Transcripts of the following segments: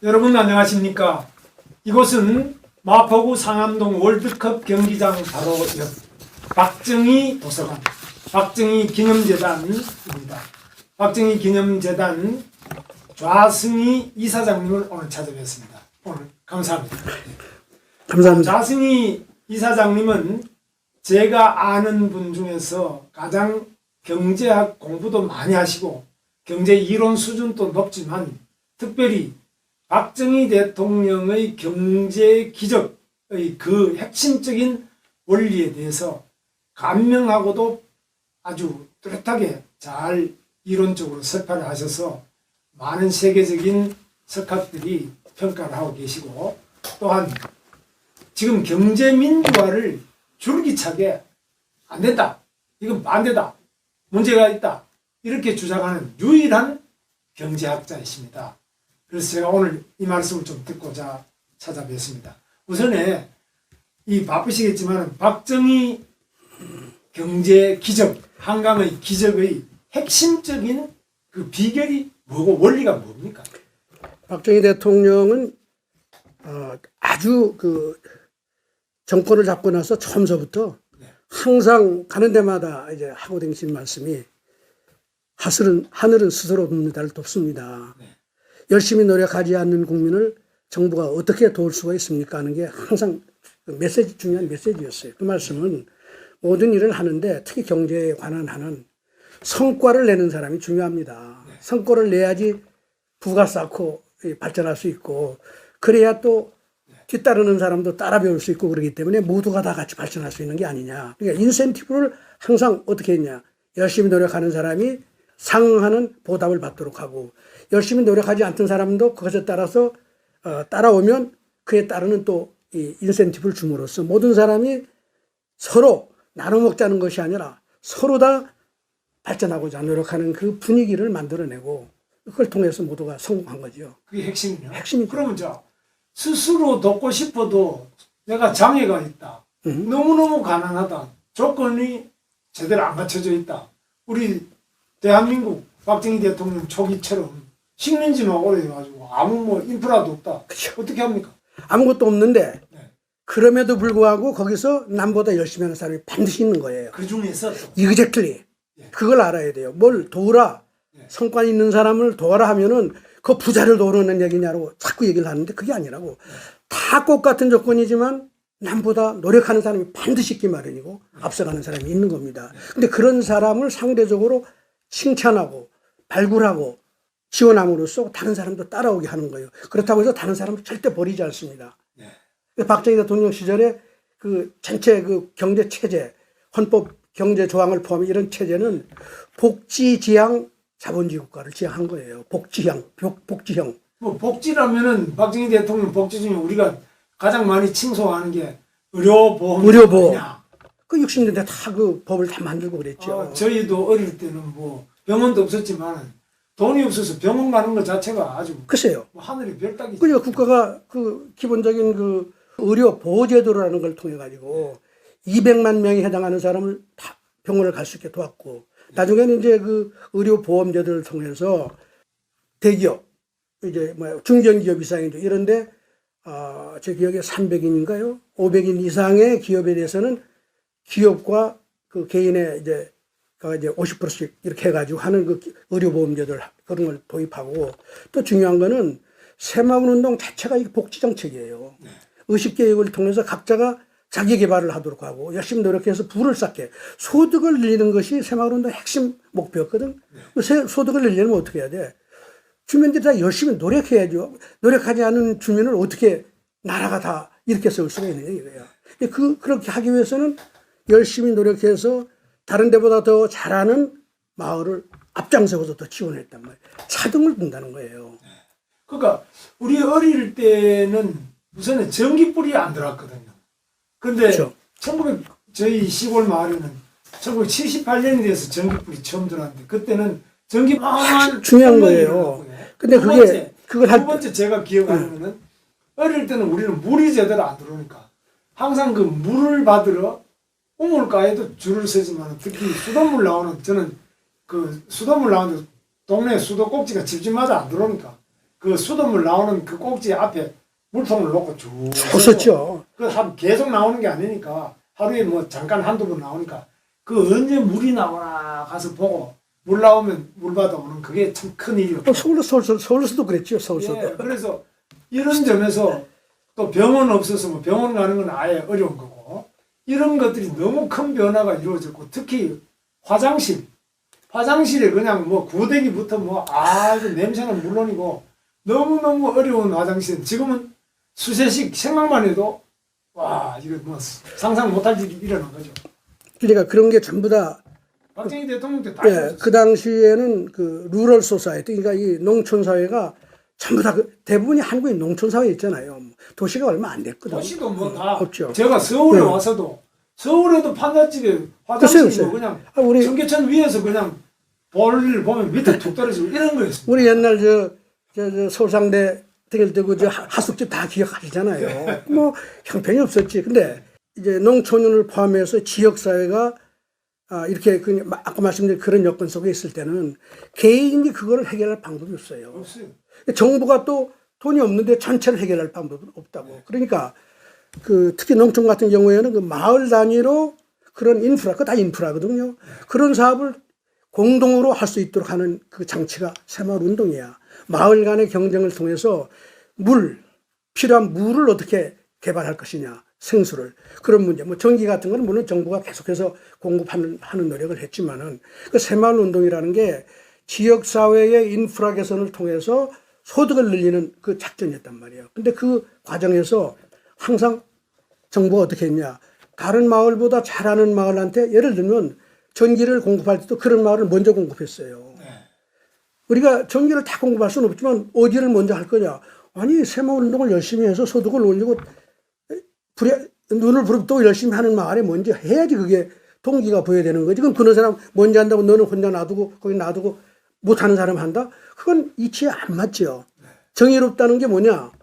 여러분 안녕하십니까? 이곳은 마포구 상암동 월드컵 경기장 바로 옆 박정희 도서관, 박정희 기념재단입니다. 박정희 기념재단 좌승희 이사장님을 오늘 찾아뵙습니다. 오늘 감사합니다. 감사합니다. 좌승희 이사장님은 제가 아는 분 중에서 가장 경제학 공부도 많이 하시고 경제 이론 수준도 높지만 특별히 박정희 대통령의 경제 기적의 그 핵심적인 원리에 대해서 간명하고도 아주 뚜렷하게 잘 이론적으로 설파를 하셔서 많은 세계적인 석학들이 평가를 하고 계시고, 또한 지금 경제 민주화를 줄기차게 안 된다, 이건 반대다, 문제가 있다, 이렇게 주장하는 유일한 경제학자이십니다. 그래서 제가 오늘 이 말씀을 좀 듣고자 찾아뵙습니다. 우선에 이 바쁘시겠지만 박정희 경제 기적, 한강의 기적의 핵심적인 그 비결이 뭐고 원리가 뭡니까? 박정희 대통령은 아주 그 정권을 잡고 나서 처음서부터 항상 가는 데마다 이제 하고 다니신 말씀이 하늘은 스스로 돕니다를 돕습니다. 열심히 노력하지 않는 국민을 정부가 어떻게 도울 수가 있습니까 하는 게 항상 중요한 메시지였어요. 그 말씀은 모든 일을 하는데 특히 경제에 관한 하는 성과를 내는 사람이 중요합니다. 성과를 내야지 부가 쌓고 발전할 수 있고, 그래야 또 뒤따르는 사람도 따라 배울 수 있고, 그러기 때문에 모두가 다 같이 발전할 수 있는 게 아니냐. 그러니까 인센티브를 항상 어떻게 했냐. 열심히 노력하는 사람이 상응하는 보답을 받도록 하고, 열심히 노력하지 않던 사람도 그것에 따라서 따라오면 그에 따르는 또 이 인센티브를 줌으로써 모든 사람이 서로 나눠 먹자는 것이 아니라 서로 다 발전하고자 노력하는 그 분위기를 만들어내고, 그걸 통해서 모두가 성공한 거죠. 그게 핵심이요? 핵심이죠. 그러면 스스로 돕고 싶어도 내가 장애가 있다, 너무너무 가난하다, 조건이 제대로 안 갖춰져 있다, 우리 대한민국 박정희 대통령 초기처럼 식민지만 오래 해가지고 아무 인프라도 없다. 그쵸. 어떻게 합니까? 아무것도 없는데 그럼에도 불구하고 거기서 남보다 열심히 하는 사람이 반드시 있는 거예요. 그 중에서 exactly. 그걸 알아야 돼요. 뭘 도우라, 성과 있는 사람을 도와라 하면은 그 부자를 도우는 얘기냐고 자꾸 얘기를 하는데 그게 아니라고. 다 똑같은 조건이지만 남보다 노력하는 사람이 반드시 있기 마련이고 앞서가는 사람이 있는 겁니다. 근데 그런 사람을 상대적으로 칭찬하고 발굴하고 지원함으로써 다른 사람도 따라오게 하는 거예요. 그렇다고 해서 다른 사람을 절대 버리지 않습니다. 박정희 대통령 시절에 그 전체 그 경제 체제, 헌법 경제 조항을 포함해 이런 체제는 복지 지향 자본주의 국가를 지향한 거예요. 복지형. 뭐 복지라면은 박정희 대통령 복지 중에 우리가 가장 많이 칭송하는 게 의료보험. 그 60년대 다 그 법을 다 만들고 그랬죠. 저희도 어릴 때는 뭐 병원도 없었지만 돈이 없어서 병원 가는 것 자체가 아주 글쎄요. 하늘의 별 따기. 그러니까 국가가 그 기본적인 그 의료 보호제도라는 걸 통해 가지고 200만 명이 해당하는 사람을 다 병원을 갈 수 있게 도왔고, 나중에는 이제 그 의료 보험제도를 통해서 대기업, 이제 뭐 중견기업 이상인데 이런데 제 기억에 300인인가요? 500인 이상의 기업에 대해서는 기업과 그 개인의 이제 50%씩 이렇게 해가지고 하는 그 의료보험제도를 그런 걸 도입하고, 또 중요한 거는 새마을운동 자체가 이게 복지정책이에요. 의식교육을 통해서 각자가 자기 개발을 하도록 하고 열심히 노력해서 부를 쌓게 소득을 늘리는 것이 새마을운동의 핵심 목표였거든. 소득을 늘리려면 어떻게 해야 돼? 주민들이 다 열심히 노력해야죠. 노력하지 않은 주민을 어떻게 나라가 다 이렇게 세울 수가 있느냐 이거야. 그렇게 하기 위해서는 열심히 노력해서 다른 데보다 더 잘하는 마을을 앞장서서 더 지원했단 말이에요. 차등을 둔다는 거예요. 그러니까 우리 어릴 때는 우선은 전기불이 안 들어왔거든요. 그런데 그렇죠. 저희 시골 마을에는 1978년이 돼서 전기불이 처음 들어왔는데, 그때는 전기만 중요한 거예요. 근데 두 번째 제가 기억하는 거는 어릴 때는 우리는 물이 제대로 안 들어오니까 항상 그 물을 받으러 우물가에도 줄을 서지만, 특히 수돗물 나오는, 저는 그 수돗물 나오는데 동네 수도꼭지가 집집마다 안 들어오니까 그 수돗물 나오는 그 꼭지 앞에 물통을 놓고 쭉 섰었죠. 계속 나오는 게 아니니까 하루에 뭐 잠깐 한두 번 나오니까 그 언제 물이 나오나 가서 보고 물 나오면 물 받아오는 그게 참 큰 일이었고. 서울서도 그랬죠. 서울서도. 예, 그래서 이런 점에서 또 병원 없어서 뭐 병원 가는 건 아예 어려운 거고 이런 것들이 너무 큰 변화가 이루어졌고 특히 화장실에 그냥 뭐 구데기부터 그 냄새는 물론이고 너무너무 어려운 화장실 지금은 수세식 생각만 해도 와 이거 뭐 상상 못할 일이 일어난 거죠. 그러니까 그런 게 전부 다 박정희 대통령 때 다 예, 그 당시에는 그 루럴 소사이티, 그러니까 이 농촌 사회가 전부 다 대부분이 한국의 농촌 사회 있잖아요. 도시가 얼마 안 됐거든. 도시도 뭐 다 없죠. 제가 서울에 네. 와서도 서울에도 판잣집에 화장실이 글쎄요. 뭐 그냥 우리 청계천 위에서 그냥 볼일 보면 밑에 툭 떨어지고 이런 거였습니다. 우리 옛날 저 서울상대 등일 때고 저 하숙집 다 기억하시잖아요. 뭐 형편이 없었지. 근데 이제 농촌을 포함해서 지역 사회가 이렇게 아까 말씀드린 그런 여건 속에 있을 때는 개인이 그거를 해결할 방법이 없어요. 없어요. 정부가 또 돈이 없는데 전체를 해결할 방법은 없다고. 그러니까 특히 농촌 같은 경우에는 그 마을 단위로 그런 인프라, 그거 다 인프라거든요. 그런 사업을 공동으로 할 수 있도록 하는 그 장치가 새마을 운동이야. 마을 간의 경쟁을 통해서 필요한 물을 어떻게 개발할 것이냐, 생수를. 그런 문제. 뭐 전기 같은 건 물론 정부가 계속해서 공급하는 노력을 했지만은 그 새마을 운동이라는 게 지역사회의 인프라 개선을 통해서 소득을 늘리는 그 작전이었단 말이에요. 근데 그 과정에서 항상 정부가 어떻게 했냐. 다른 마을보다 잘하는 마을한테 예를 들면 전기를 공급할 때도 그런 마을을 먼저 공급했어요. 네. 우리가 전기를 다 공급할 수는 없지만 어디를 먼저 할 거냐. 아니 새마을 운동을 열심히 해서 소득을 올리고 눈을 부릅뜨고 열심히 하는 마을에 먼저 해야지 그게 동기가 보여야 되는 거지. 그럼 그런 사람 먼저 한다고 너는 혼자 놔두고 거기 놔두고 못하는 사람 한다? 그건 이치에 안 맞죠. 정의롭다는 게 뭐냐.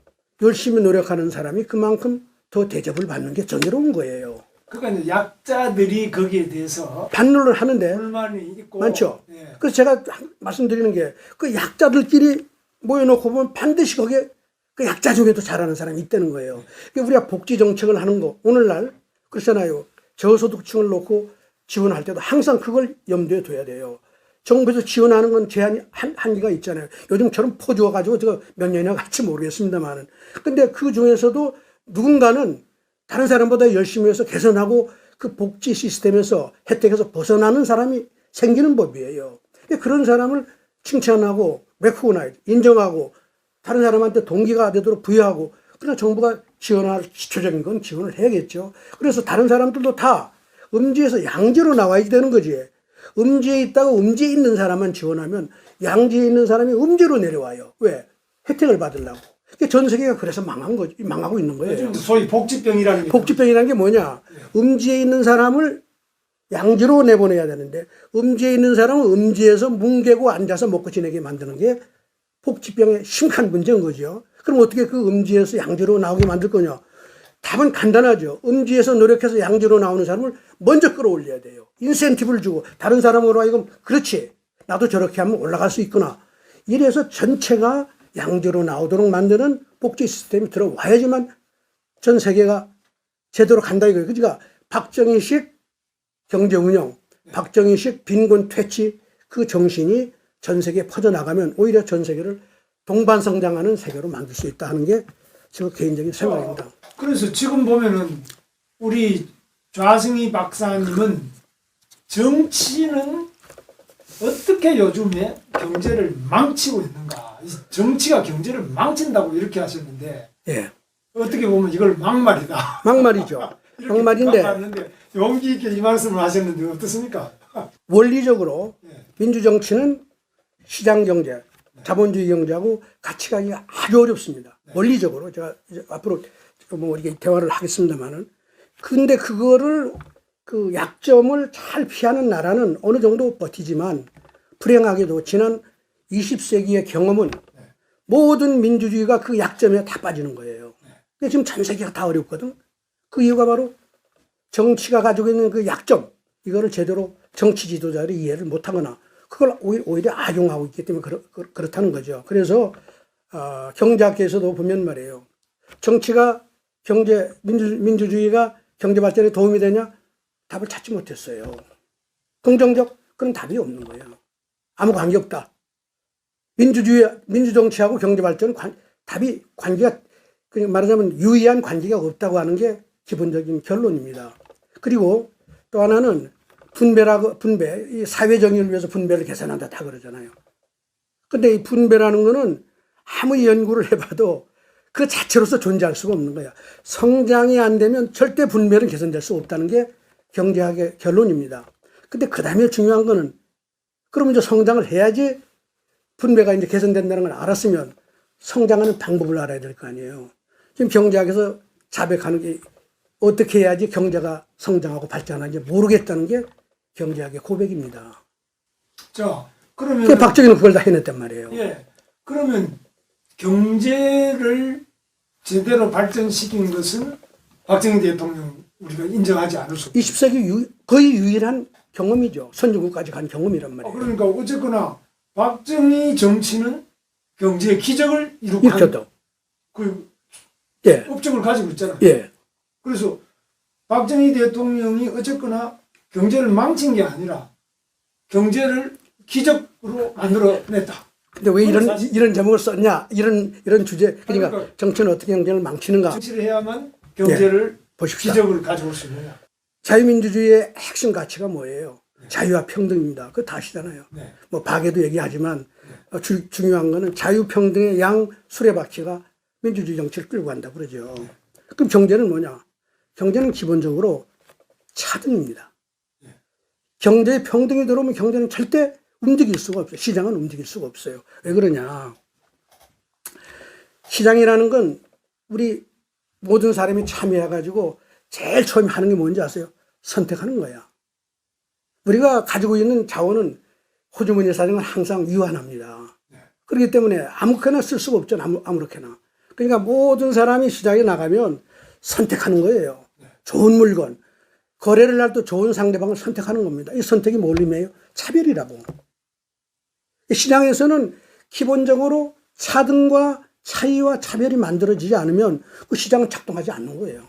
열심히 노력하는 사람이 그만큼 더 대접을 받는 게 정의로운 거예요. 그러니까 이제 약자들이 거기에 대해서 반론을 하는데 불만이 있고 많죠. 예. 그래서 제가 말씀드리는 게 그 약자들끼리 모여놓고 보면 반드시 거기에 그 약자 중에도 잘하는 사람이 있다는 거예요. 그러니까 우리가 복지 정책을 하는 거 오늘날 그렇잖아요. 저소득층을 놓고 지원할 때도 항상 그걸 염두에 둬야 돼요. 정부에서 지원하는 건 제한이 한계가 있잖아요. 요즘처럼 퍼 주어가지고 제가 몇 년이나 갈지 모르겠습니다만은. 근데 그 중에서도 누군가는 다른 사람보다 열심히 해서 개선하고 그 복지 시스템에서 혜택에서 벗어나는 사람이 생기는 법이에요. 그런 사람을 칭찬하고 recognize, 인정하고 다른 사람한테 동기가 되도록 부여하고 그러나 정부가 지원할 기초적인 건 지원을 해야겠죠. 그래서 다른 사람들도 다 음지에서 양지로 나와야 되는 거지. 음지에 있다가 음지에 있는 사람만 지원하면 양지에 있는 사람이 음지로 내려와요. 왜? 혜택을 받으려고. 전 세계가 그래서 망하고 있는 거예요. 요즘 소위 복지병이라는 게 복지병이라는 게 뭐냐? 음지에 있는 사람을 양지로 내보내야 되는데 음지에 있는 사람은 음지에서 뭉개고 앉아서 먹고 지내게 만드는 게 복지병의 심각한 문제인 거죠. 그럼 어떻게 그 음지에서 양지로 나오게 만들 거냐? 답은 간단하죠. 음지에서 노력해서 양지로 나오는 사람을 먼저 끌어올려야 돼요. 인센티브를 주고 다른 사람으로 하여금 그렇지. 나도 저렇게 하면 올라갈 수 있구나. 이래서 전체가 양지로 나오도록 만드는 복지 시스템이 들어와야지만 전 세계가 제대로 간다 이거예요. 그러니까 박정희식 경제운영, 박정희식 빈곤 퇴치 그 정신이 전 세계에 퍼져나가면 오히려 전 세계를 동반성장하는 세계로 만들 수 있다 하는 게 제 개인적인 생각입니다. 그래서 지금 보면은 우리 좌승희 박사님은 정치는 어떻게 요즘에 경제를 망치고 있는가. 정치가 경제를 망친다고 이렇게 하셨는데 예. 어떻게 보면 이걸 막말이다. 막말이죠. 막말인데 용기 있게 이 말씀을 하셨는데 어떻습니까? 원리적으로 예. 민주정치는 시장경제, 자본주의 경제하고 같이 가기가 아주 어렵습니다. 원리적으로 제가 이제 앞으로 뭐 이렇게 대화를 하겠습니다만은 근데 그거를 그 약점을 잘 피하는 나라는 어느 정도 버티지만 불행하게도 지난 20세기의 경험은 모든 민주주의가 그 약점에 다 빠지는 거예요. 근데 지금 전 세계가 다 어렵거든. 그 이유가 바로 정치가 가지고 있는 그 약점, 이거를 제대로 정치 지도자들이 이해를 못하거나 그걸 오히려 악용하고 있기 때문에 그렇다는 거죠. 그래서 경제학계에서도 보면 말이에요. 정치가 민주주의가 경제 발전에 도움이 되냐? 답을 찾지 못했어요. 긍정적? 그런 답이 없는 거예요. 아무 관계 없다. 민주정치하고 경제 발전은 관계가, 말하자면 유의한 관계가 없다고 하는 게 기본적인 결론입니다. 그리고 또 하나는 분배, 이 사회 정의를 위해서 분배를 개선한다 다 그러잖아요. 근데 이 분배라는 거는 아무리 연구를 해봐도 그 자체로서 존재할 수가 없는 거야. 성장이 안 되면 절대 분배는 개선될 수 없다는 게 경제학의 결론입니다. 근데 그 다음에 중요한 거는 그러면 이제 성장을 해야지 분배가 이제 개선된다는 걸 알았으면 성장하는 방법을 알아야 될 거 아니에요. 지금 경제학에서 자백하는 게 어떻게 해야지 경제가 성장하고 발전하는지 모르겠다는 게 경제학의 고백입니다. 자, 그러면 박정희는 그걸 다 해냈단 말이에요. 예. 그러면 경제를 제대로 발전시킨 것은 박정희 대통령 우리가 인정하지 않을 수 없다. 20세기 거의 유일한 경험이죠. 선진국까지 간 경험이란 말이에요. 그러니까 어쨌거나 박정희 정치는 경제의 기적을 일으켰다. 그 예. 업적을 가지고 있잖아요. 예. 그래서 박정희 대통령이 어쨌거나 경제를 망친 게 아니라 경제를 기적으로 만들어냈다. 근데 왜 이런 제목을 썼냐? 이런 주제. 그러니까 정치는 어떻게 경제를 망치는가? 정치를 해야만 경제를 보십시오. 기적을 가져올 수 있느냐. 자유민주주의의 핵심 가치가 뭐예요? 자유와 평등입니다. 그거 다 아시잖아요. 네. 뭐 박에도 얘기하지만 중요한 거는 자유평등의 양 수레바퀴가 민주주의 정치를 끌고 간다 그러죠. 그럼 경제는 뭐냐? 경제는 기본적으로 차등입니다. 경제에 평등이 들어오면 경제는 절대 움직일 수가 없어요. 시장은 움직일 수가 없어요. 왜 그러냐? 시장이라는 건 우리 모든 사람이 참여해가지고 제일 처음에 하는 게 뭔지 아세요? 선택하는 거야. 우리가 가지고 있는 자원은 호주머니 사정은 항상 유한합니다. 그렇기 때문에 아무렇게나 쓸 수가 없죠. 아무렇게나. 그러니까 모든 사람이 시장에 나가면 선택하는 거예요. 좋은 물건. 거래를 할 때 좋은 상대방을 선택하는 겁니다. 이 선택이 뭘 의미해요? 차별이라고. 시장에서는 기본적으로 차등과 차이와 차별이 만들어지지 않으면 그 시장은 작동하지 않는 거예요.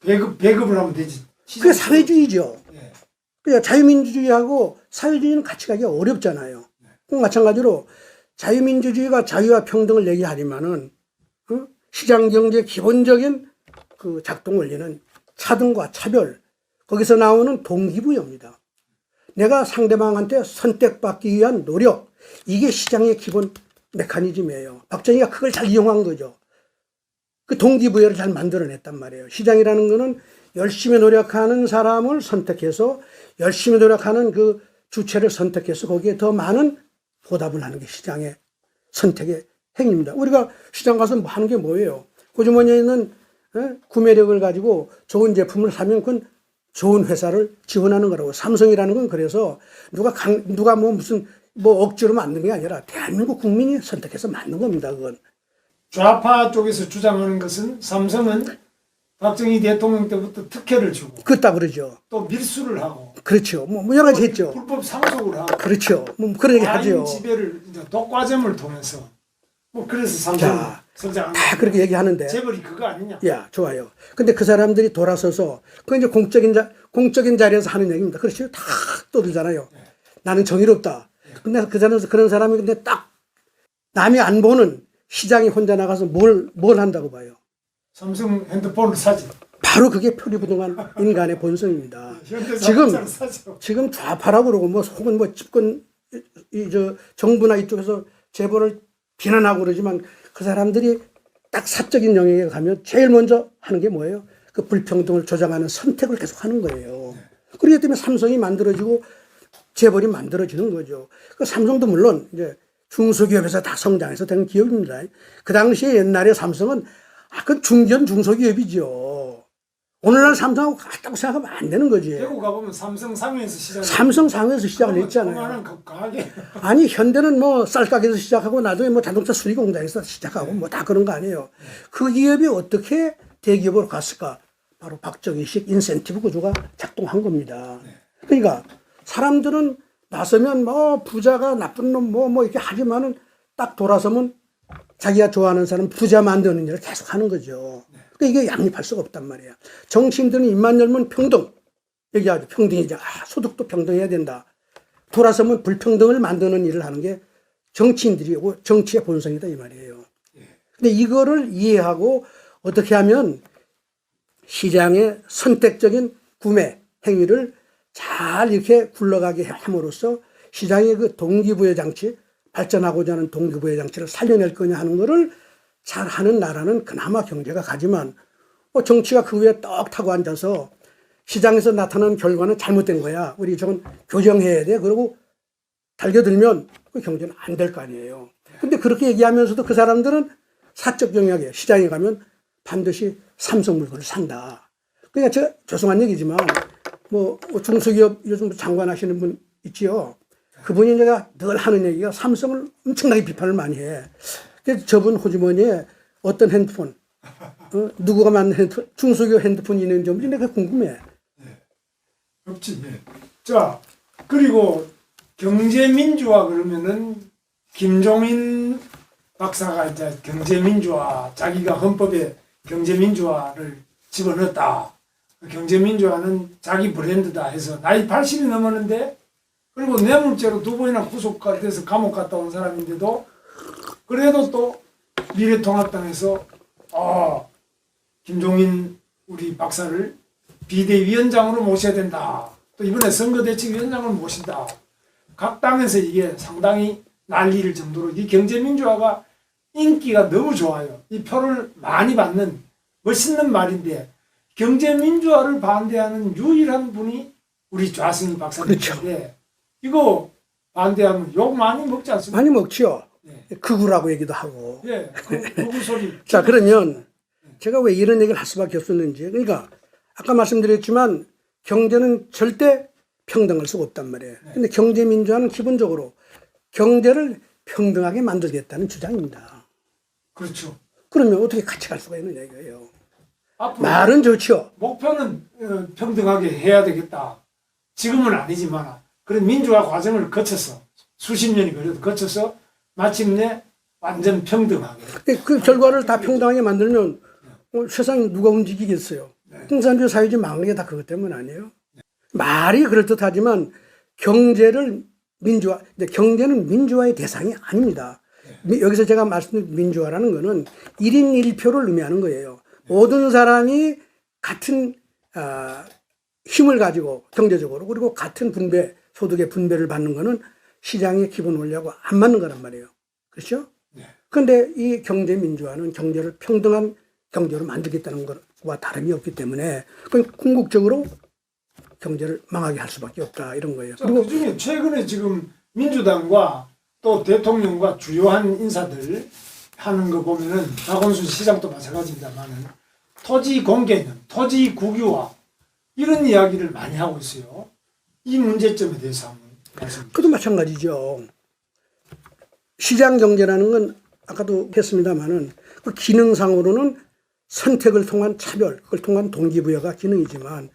배급을 하면 되지. 그게 사회주의죠. 네. 그러니까 자유민주주의하고 사회주의는 같이 가기가 어렵잖아요. 마찬가지로 자유민주주의가 자유와 평등을 얘기하지만은 시장경제의 기본적인 그 작동 원리는 차등과 차별, 거기서 나오는 동기부여입니다. 내가 상대방한테 선택받기 위한 노력, 이게 시장의 기본 메커니즘이에요. 박정희가 그걸 잘 이용한 거죠. 그 동기부여를 잘 만들어냈단 말이에요. 시장이라는 거는 열심히 노력하는 사람을 선택해서 열심히 노력하는 그 주체를 선택해서 거기에 더 많은 보답을 하는 게 시장의 선택의 행위입니다. 우리가 시장 가서 뭐 하는 게 뭐예요? 호주머니에 있는 구매력을 가지고 좋은 제품을 사면 그건 좋은 회사를 지원하는 거라고. 삼성이라는 건 그래서 누가 뭐 무슨 뭐 억지로 만든 게 아니라 대한민국 국민이 선택해서 만든 겁니다. 그건. 좌파 쪽에서 주장하는 것은 삼성은 박정희 대통령 때부터 특혜를 주고 그렇다 그러죠. 또 밀수를 하고 그렇죠. 뭐 여러 가지 했죠. 불법 상속을 하고 그렇죠. 뭐 그런 얘기 하죠. 과잉 지배를 이제 독과점을 통해서 뭐 그래서 삼성 성장 다 그렇게 얘기하는데. 재벌이 그거 아니냐? 야, 좋아요. 근데 그 사람들이 돌아서서 그 이제 공적인 자리에서 하는 얘기입니다. 그렇죠. 다 떠들잖아요. 나는 정의롭다. 근데 그런 사람이 근데 딱 남이 안 보는 시장에 혼자 나가서 뭘 한다고 봐요. 삼성 핸드폰을 사지. 바로 그게 표리부동한 인간의 본성입니다. 지금 좌파라고 그러고 뭐 혹은 뭐 집권 정부나 이쪽에서 재벌을 비난하고 그러지만 그 사람들이 딱 사적인 영역에 가면 제일 먼저 하는 게 뭐예요? 그 불평등을 조장하는 선택을 계속 하는 거예요. 그렇기 때문에 삼성이 만들어지고 재벌이 만들어지는 거죠. 그 삼성도 물론 이제 중소기업에서 다 성장해서 된 기업입니다. 그 당시에 옛날에 삼성은 그건 중견 중소기업이죠. 오늘날 삼성하고 같다고 생각하면 안 되는 거지. 대구 가보면 삼성 상회에서 시작을 했잖아요. 가게. 아니 현대는 뭐 쌀가게에서 시작하고 나중에 뭐 자동차 수리 공장에서 시작하고 뭐 다 그런 거 아니에요. 그 기업이 어떻게 대기업으로 갔을까? 바로 박정희식 인센티브 구조가 작동한 겁니다. 그러니까 사람들은 나서면 뭐 부자가 나쁜 놈 뭐 이렇게 하지만은 딱 돌아서면 자기가 좋아하는 사람 부자 만드는 일을 계속 하는 거죠. 그러니까 이게 양립할 수가 없단 말이야. 정치인들은 입만 열면 평등 얘기하죠. 평등이자 소득도 평등해야 된다. 돌아서면 불평등을 만드는 일을 하는 게 정치인들이고 정치의 본성이다 이 말이에요. 근데 이거를 이해하고 어떻게 하면 시장의 선택적인 구매 행위를 잘 이렇게 굴러가게 함으로써 시장의 그 동기부여 장치, 발전하고자 하는 동기부여 장치를 살려낼 거냐 하는 거를 잘 하는 나라는 그나마 경제가 가지만 정치가 그 위에 떡 타고 앉아서 시장에서 나타나는 결과는 잘못된 거야. 우리 저건 교정해야 돼. 그러고 달겨들면 그 경제는 안 될 거 아니에요. 근데 그렇게 얘기하면서도 그 사람들은 사적 영역에 시장에 가면 반드시 삼성 물건을 산다. 그러니까 제가 죄송한 얘기지만 뭐 중소기업 요즘 장관 하시는 분 있지요. 그분이 제가 늘 하는 얘기가 삼성을 엄청나게 비판을 많이 해. 그래서 저분 호주머니에 어떤 핸드폰, 누구가 만든 핸드폰, 중소기업 핸드폰이 있는지 없는지 내가 궁금해. 없지. 자, 그리고 경제민주화 그러면은 김종인 박사가 이제 경제민주화, 자기가 헌법에 경제민주화를 집어넣었다. 경제민주화는 자기 브랜드다 해서 나이 80이 넘었는데 그리고 뇌물죄로 2번이나 구속가 돼서 감옥 갔다 온 사람인데도 그래도 또 미래통합당에서 김종인 우리 박사를 비대위원장으로 모셔야 된다. 또 이번에 선거대책위원장을 모신다. 각 당에서 이게 상당히 난리를 정도로 이 경제민주화가 인기가 너무 좋아요. 이 표를 많이 받는 멋있는 말인데 경제민주화를 반대하는 유일한 분이 우리 좌승희 박사님인데 그렇죠. 이거 반대하면 욕 많이 먹지 않습니까? 많이 먹지요. 네. 극우라고 얘기도 하고. 예, 그 소리. 자, 그러면 제가 왜 이런 얘기를 할 수밖에 없었는지. 그러니까 아까 말씀드렸지만 경제는 절대 평등할 수가 없단 말이에요. 근데 경제민주화는 기본적으로 경제를 평등하게 만들겠다는 주장입니다. 그렇죠. 그러면 어떻게 같이 갈 수가 있느냐 이거예요. 앞으로 말은 좋죠. 목표는 평등하게 해야 되겠다. 지금은 아니지만 그런 민주화 과정을 거쳐서 수십 년이 걸려도 거쳐서 마침내 완전 평등하게. 그 결과를 다 평등하게 만들면 세상에 누가 움직이겠어요. 공산주의 사회주의 망한 게 다 그것 때문 아니에요. 말이 그럴듯하지만 경제는 민주화의 대상이 아닙니다. 여기서 제가 말씀드린 민주화라는 거는 1인 1표를 의미하는 거예요. 모든 사람이 같은 힘을 가지고 경제적으로 그리고 같은 소득의 분배를 받는 거는 시장의 기본 원리하고 안 맞는 거란 말이에요. 그렇죠? 그런데 이 경제 민주화는 경제를 평등한 경제로 만들겠다는 것과 다름이 없기 때문에 그건 궁극적으로 경제를 망하게 할 수밖에 없다 이런 거예요. 그리고 그중에 최근에 지금 민주당과 또 대통령과 주요한 인사들 하는 거 보면은 박원순 시장도 마찬가지입니다만은 토지 공개념, 토지 국유화 이런 이야기를 많이 하고 있어요. 이 문제점에 대해서 한번 말씀. 그도 마찬가지죠. 시장 경제라는 건 아까도 했습니다만은 그 기능상으로는 선택을 통한 차별, 그걸 통한 동기부여가 기능이지만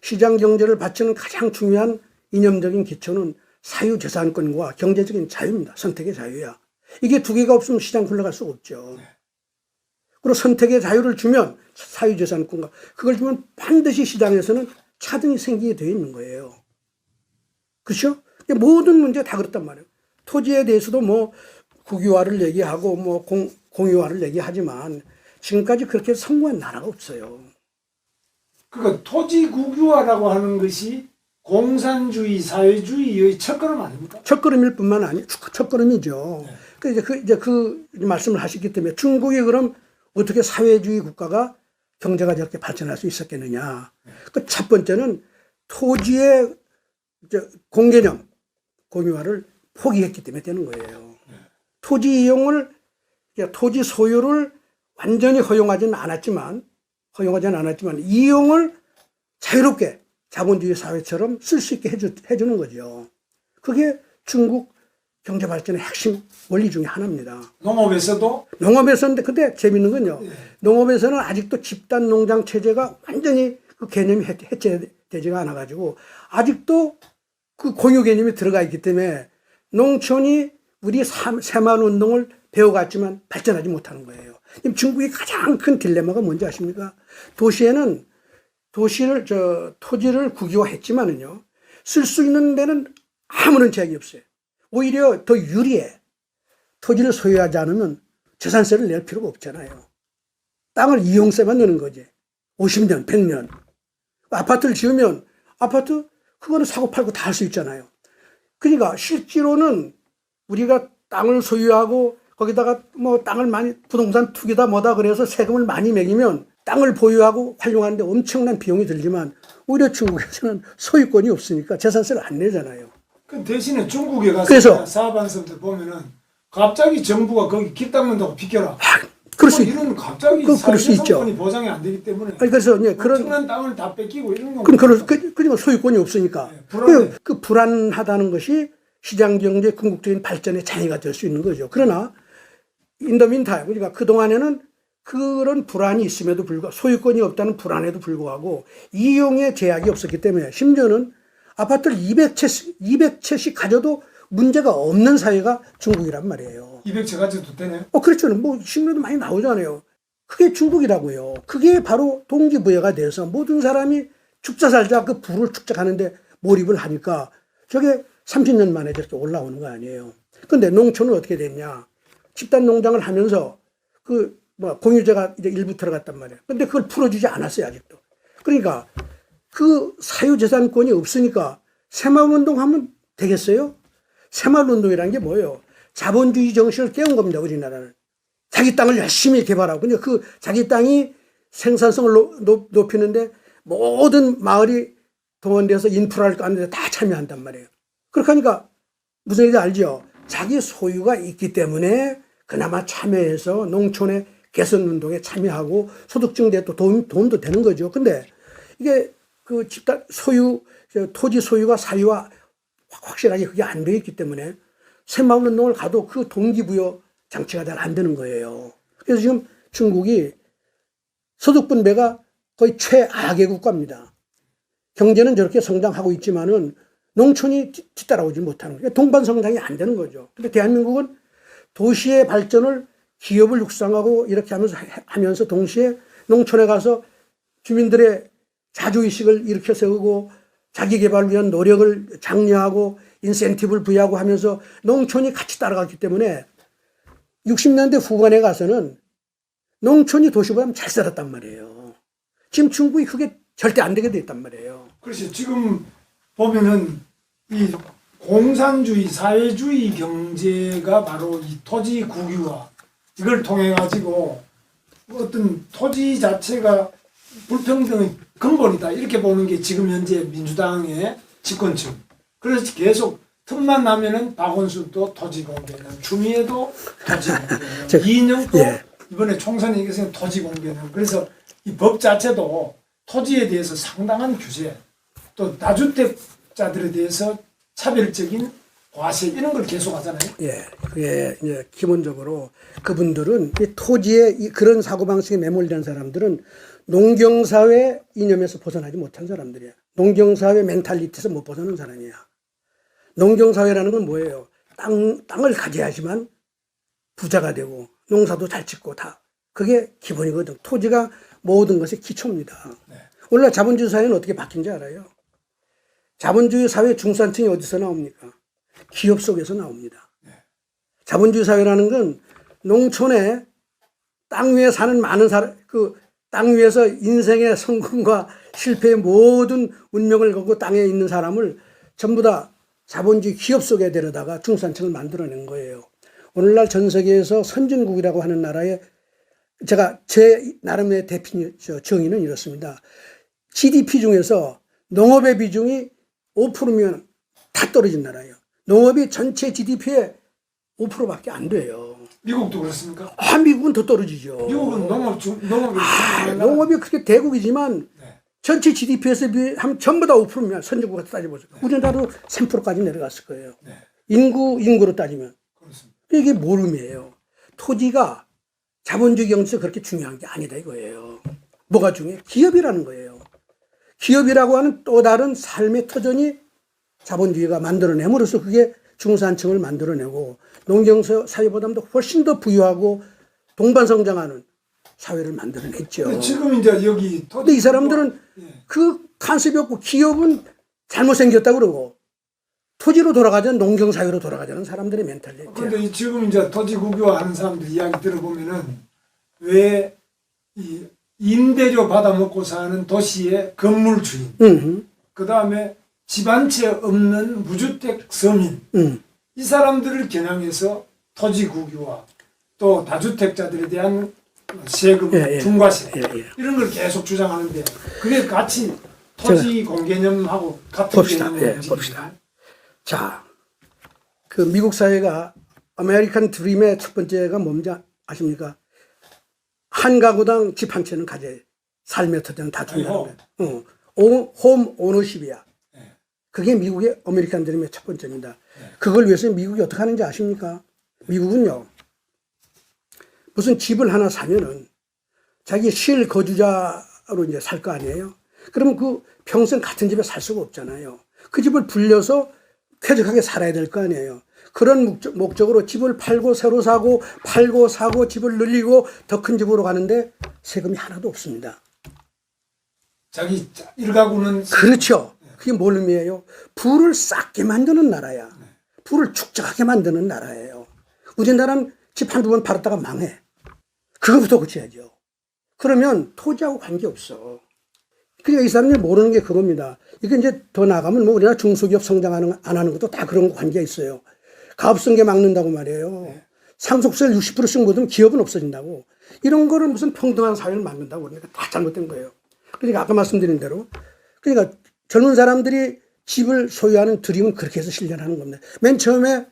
시장 경제를 바치는 가장 중요한 이념적인 기초는 사유재산권과 경제적인 자유입니다. 선택의 자유야. 이게 두 개가 없으면 시장 굴러갈 수가 없죠. 그리고 선택의 자유를 주면 사유재산권과 그걸 주면 반드시 시장에서는 차등이 생기게 되어 있는 거예요. 그렇죠? 모든 문제가 다 그렇단 말이에요. 토지에 대해서도 뭐 국유화를 얘기하고 뭐 공유화를 얘기하지만 지금까지 그렇게 성공한 나라가 없어요. 그러니까 토지 국유화라고 하는 것이 공산주의, 사회주의의 첫걸음 아닙니까? 첫걸음일 뿐만 아니라 첫걸음이죠. 이제 그 말씀을 하셨기 때문에 중국이 그럼 어떻게 사회주의 국가가 경제가 저렇게 발전할 수 있었겠느냐. 그 첫 번째는 토지의 공개념, 공유화를 포기했기 때문에 되는 거예요. 토지 이용을, 토지 소유를 완전히 허용하지는 않았지만 이용을 자유롭게 자본주의 사회처럼 쓸 수 있게 해주는 거죠. 그게 중국 경제 발전의 핵심 원리 중에 하나입니다. 농업에서도? 농업에서인데, 근데 재밌는 건요. 농업에서는 아직도 집단 농장 체제가 완전히 그 개념이 해체되지가 않아가지고 아직도 그 공유 개념이 들어가 있기 때문에 농촌이 우리 새마을 운동을 배워갔지만 발전하지 못하는 거예요. 지금 중국의 가장 큰 딜레마가 뭔지 아십니까? 도시에는 토지를 국유화했지만은요, 쓸 수 있는 데는 아무런 제약이 없어요. 오히려 더 유리해. 토지를 소유하지 않으면 재산세를 낼 필요가 없잖아요. 땅을 이용세만 내는 거지. 50년, 100년. 아파트를 지으면 아파트 그거는 사고 팔고 다 할 수 있잖아요. 그러니까 실제로는 우리가 땅을 소유하고 거기다가 뭐 땅을 많이 부동산 투기다 뭐다 그래서 세금을 많이 매기면 땅을 보유하고 활용하는데 엄청난 비용이 들지만 오히려 중국에서는 소유권이 없으니까 재산세를 안 내잖아요. 그 대신에 중국에 가서 그래서 사업하는 보면은 갑자기 정부가 거기 길 닦는다고 비켜라. 그럴 수 이런 갑자기 그럴 수 있죠. 사회생활권이 보장이 안 되기 때문에 그래서 이제 그런 엄청난 땅을 다 뺏기고 이런 거. 그러니까 소유권이 없으니까 네, 불안해. 그 불안하다는 것이 시장 경제 궁극적인 발전의 장애가 될 수 있는 거죠. 그러나 인더민타임 그러니까 그 동안에는 그런 불안이 있음에도 불구하고 소유권이 없다는 불안에도 불구하고 이용의 제약이 없었기 때문에 심지어는 아파트를 200채씩 가져도 문제가 없는 사회가 중국이란 말이에요. 200채 가져도 되네. 그렇죠. 뭐 신문에도 많이 나오잖아요. 그게 중국이라고요. 그게 바로 동기부여가 돼서 모든 사람이 죽자 살자 그 부를 축적하는데 몰입을 하니까 저게 30년 만에 저렇게 올라오는 거 아니에요. 근데 농촌은 어떻게 됐냐. 집단 농장을 하면서 공유제가 이제 일부 들어갔단 말이에요. 근데 그걸 풀어주지 않았어요, 아직도. 그러니까 그 사유재산권이 없으니까 새마을운동 하면 되겠어요? 새마을운동이라는 게 뭐예요? 자본주의 정신을 깨운 겁니다, 우리나라는. 자기 땅을 열심히 개발하고. 근데 그 자기 땅이 생산성을 높이는데 모든 마을이 동원돼서 인프라를 까는데 다 참여한단 말이에요. 그렇게 하니까 무슨 얘기인지 알죠? 자기 소유가 있기 때문에 그나마 참여해서 농촌의 개선운동에 참여하고 소득 증대에 또 도움도 되는 거죠. 근데 이게 그 집단 토지 소유가 사유와 확실하게 그게 안 되어 있기 때문에 새마을운동을 가도 그 동기부여 장치가 잘 안 되는 거예요. 그래서 지금 중국이 소득 분배가 거의 최악의 국가입니다. 경제는 저렇게 성장하고 있지만은 농촌이 뒤따라오지 못하는 거예요. 동반 성장이 안 되는 거죠. 근데 대한민국은 도시의 발전을 기업을 육성하고 이렇게 하면서 동시에 농촌에 가서 주민들의 자주의식을 일으켜 세우고 자기 개발을 위한 노력을 장려하고 인센티브를 부여하고 하면서 농촌이 같이 따라갔기 때문에 60년대 후반에 가서는 농촌이 도시보다 잘 살았단 말이에요. 지금 중국이 그게 절대 안 되게 돼 있단 말이에요. 그렇지. 지금 보면은 이 공산주의, 사회주의 경제가 바로 이 토지 국유화 이걸 통해 가지고 어떤 토지 자체가 불평등의 근본이다 이렇게 보는 게 지금 현재 민주당의 집권층. 그래서 계속 틈만 나면은 박원순도 토지 공개는, 추미애도 토지 공개는, 이인영도 이번에 총선에 이겨서 토지 공개는. 그래서 이 법 자체도 토지에 대해서 상당한 규제, 또 다주택자들에 대해서 차별적인 과세 이런 걸 계속 하잖아요. 예, 그게 이제 기본적으로 그분들은 이 토지에 그런 사고방식에 매몰된 사람들은 농경사회 이념에서 벗어나지 못한 사람들이야. 농경사회 멘탈리티에서 못 벗어난 사람이야. 농경사회라는 건 뭐예요? 땅을 가져야지만 부자가 되고 농사도 잘 짓고 다. 그게 기본이거든. 토지가 모든 것의 기초입니다. 네. 오늘날 자본주의 사회는 어떻게 바뀐지 알아요? 자본주의 사회 중산층이 어디서 나옵니까? 기업 속에서 나옵니다. 네. 자본주의 사회라는 건 농촌에 땅 위에 사는 많은 사람, 땅 위에서 인생의 성공과 실패의 모든 운명을 걸고 땅에 있는 사람을 전부 다 자본주의 기업 속에 데려다가 중산층을 만들어낸 거예요. 오늘날 전 세계에서 선진국이라고 하는 나라에 제가 제 나름의 정의는 이렇습니다. GDP 중에서 농업의 비중이 5%면 다 떨어진 나라예요. 농업이 전체 GDP의 5%밖에 안 돼요. 미국도 그렇습니까? 미국은 더 떨어지죠. 미국은 농업이 그렇게 대국이지만 네. 전체 GDP에서 비하면 전부 다 5%면 선진국에서 따져보세요. 우리나라도 3%까지 내려갔을 거예요. 네. 인구로 따지면. 그렇습니다. 이게 뭘 의미해요? 토지가 자본주의 경제에서 그렇게 중요한 게 아니다 이거예요. 뭐가 중요해? 기업이라는 거예요. 기업이라고 하는 또 다른 삶의 터전이 자본주의가 만들어냄으로써 그게 중산층을 만들어내고 농경사회보다도 훨씬 더 부유하고 동반성장하는 사회를 만들어냈죠. 근데 지금 이제 여기 근데 이 사람들은 그 간섭이 없고 기업은 잘못 생겼다 그러고 토지로 돌아가자는 농경사회로 돌아가자는 사람들의 멘탈리티야. 그런데 지금 이제 토지 국유화하는 사람들 이야기 들어보면은 왜 이 임대료 받아먹고 사는 도시의 건물 주인, 그 다음에 집 한 채 없는 무주택 서민, 이 사람들을 겨냥해서 토지 국유화, 또 다주택자들에 대한 세금 중과세 이런 걸 계속 주장하는데 그게 같이 토지 공개념하고 같은 봅시다. 개념으로 봅시다. 자, 그 미국 사회가 아메리칸 드림의 첫 번째가 뭔지 아십니까? 한 가구당 집 한 채는 가져야 삶의 터전을 다 준다는 거예요. 홈 오너십이야. 그게 미국의 아메리칸 드림의 첫 번째입니다. 그걸 위해서 미국이 어떻게 하는지 아십니까? 미국은요, 무슨 집을 하나 사면은 자기 실거주자로 이제 살 거 아니에요? 그러면 그 평생 같은 집에 살 수가 없잖아요. 그 집을 불려서 쾌적하게 살아야 될 거 아니에요. 그런 목적으로 집을 팔고 새로 사고 팔고 사고 집을 늘리고 더 큰 집으로 가는데 세금이 하나도 없습니다. 자기 일가구는 그렇죠. 그게 뭘 의미해요? 부를 쌓게 만드는 나라야. 부를 축적하게 만드는 나라예요. 우리나라는 집 한두 번 팔았다가 망해. 그거부터 고쳐야죠. 그러면 토지하고 관계없어. 그러니까 이 사람들이 모르는 게 그겁니다. 이게 이제 더 나가면 뭐 우리나라 중소기업 성장하는 안 하는 것도 다 그런 관계가 있어요. 가업성계 막는다고 말이에요. 상속세를 60%씩 묻으면 기업은 없어진다고. 이런 거를 무슨 평등한 사회를 만든다고 그러니까 다 잘못된 거예요. 그러니까 아까 말씀드린 대로 그러니까 젊은 사람들이 집을 소유하는 드림은 그렇게 해서 실현하는 겁니다. 맨 처음에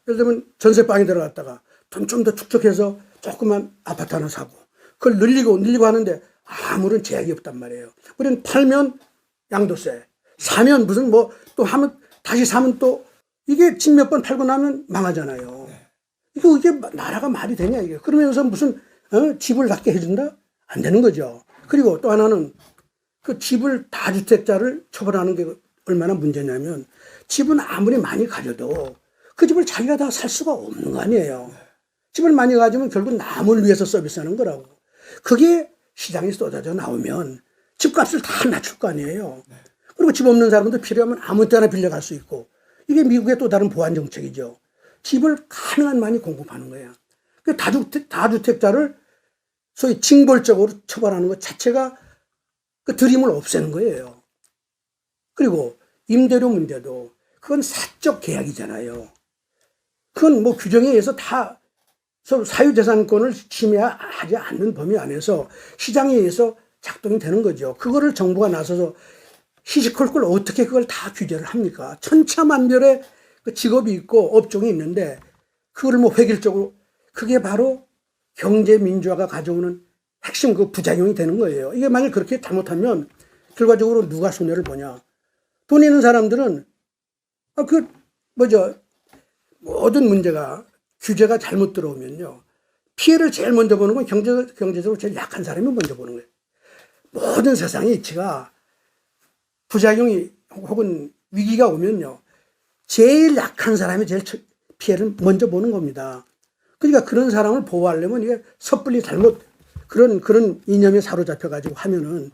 예를 들면 전세방에 들어갔다가 돈 좀 더 축적해서 조그만 아파트 하나 사고 그걸 늘리고 하는데 아무런 제약이 없단 말이에요. 우리는 팔면 양도세, 사면 무슨 뭐 또 하면 다시 사면 또 이게 집 몇 번 팔고 나면 망하잖아요. 이게 나라가 말이 되냐 이게. 그러면서 무슨 집을 갖게 해준다? 안 되는 거죠. 그리고 또 하나는 그 집을 다주택자를 처벌하는 게 얼마나 문제냐면 집은 아무리 많이 가져도 그 집을 자기가 다 살 수가 없는 거 아니에요. 집을 많이 가지면 결국 남을 위해서 서비스하는 거라고. 그게 시장에 쏟아져 나오면 집값을 다 낮출 거 아니에요. 그리고 집 없는 사람도 필요하면 아무 때나 빌려갈 수 있고 이게 미국의 또 다른 보안 정책이죠. 집을 가능한 많이 공급하는 거예요. 그 다주택자를 소위 징벌적으로 처벌하는 것 자체가 그 드림을 없애는 거예요. 그리고 임대료 문제도 그건 사적 계약이잖아요. 그건 뭐 규정에 의해서 다 서로 사유재산권을 침해하지 않는 범위 안에서 시장에 의해서 작동이 되는 거죠. 그거를 정부가 나서서 시시콜콜 어떻게 그걸 다 규제를 합니까? 천차만별의 그 직업이 있고 업종이 있는데 그걸 뭐 획일적으로 그게 바로 경제민주화가 가져오는 핵심 그 부작용이 되는 거예요. 이게 만약 그렇게 잘못하면 결과적으로 누가 손해를 보냐. 돈 있는 사람들은 모든 문제가 규제가 잘못 들어오면요. 피해를 제일 먼저 보는 건 경제적으로 제일 약한 사람이 먼저 보는 거예요. 모든 세상의 이치가 부작용이 혹은 위기가 오면요. 제일 약한 사람이 제일 피해를 먼저 보는 겁니다. 그러니까 그런 사람을 보호하려면 이게 섣불리 잘못 그런 이념에 사로잡혀가지고 하면은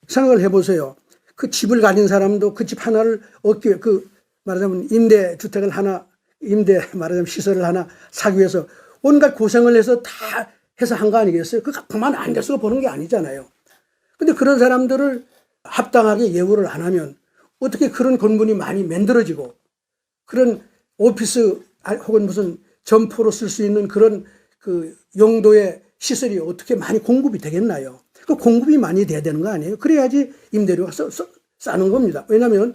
생각을 해보세요. 그 집을 가진 사람도 그 집 하나를 얻기, 말하자면 임대주택을 하나, 말하자면 시설을 하나 사기 위해서 온갖 고생을 해서 다 해서 한 거 아니겠어요? 그만 앉아서 보는 게 아니잖아요. 근데 그런 사람들을 합당하게 예우를 안 하면 어떻게 그런 건물이 많이 만들어지고 그런 오피스 혹은 무슨 점포로 쓸 수 있는 그런 그 용도의 시설이 어떻게 많이 공급이 되겠나요? 그 공급이 많이 돼야 되는 거 아니에요? 그래야지 임대료가 싸는 겁니다. 왜냐하면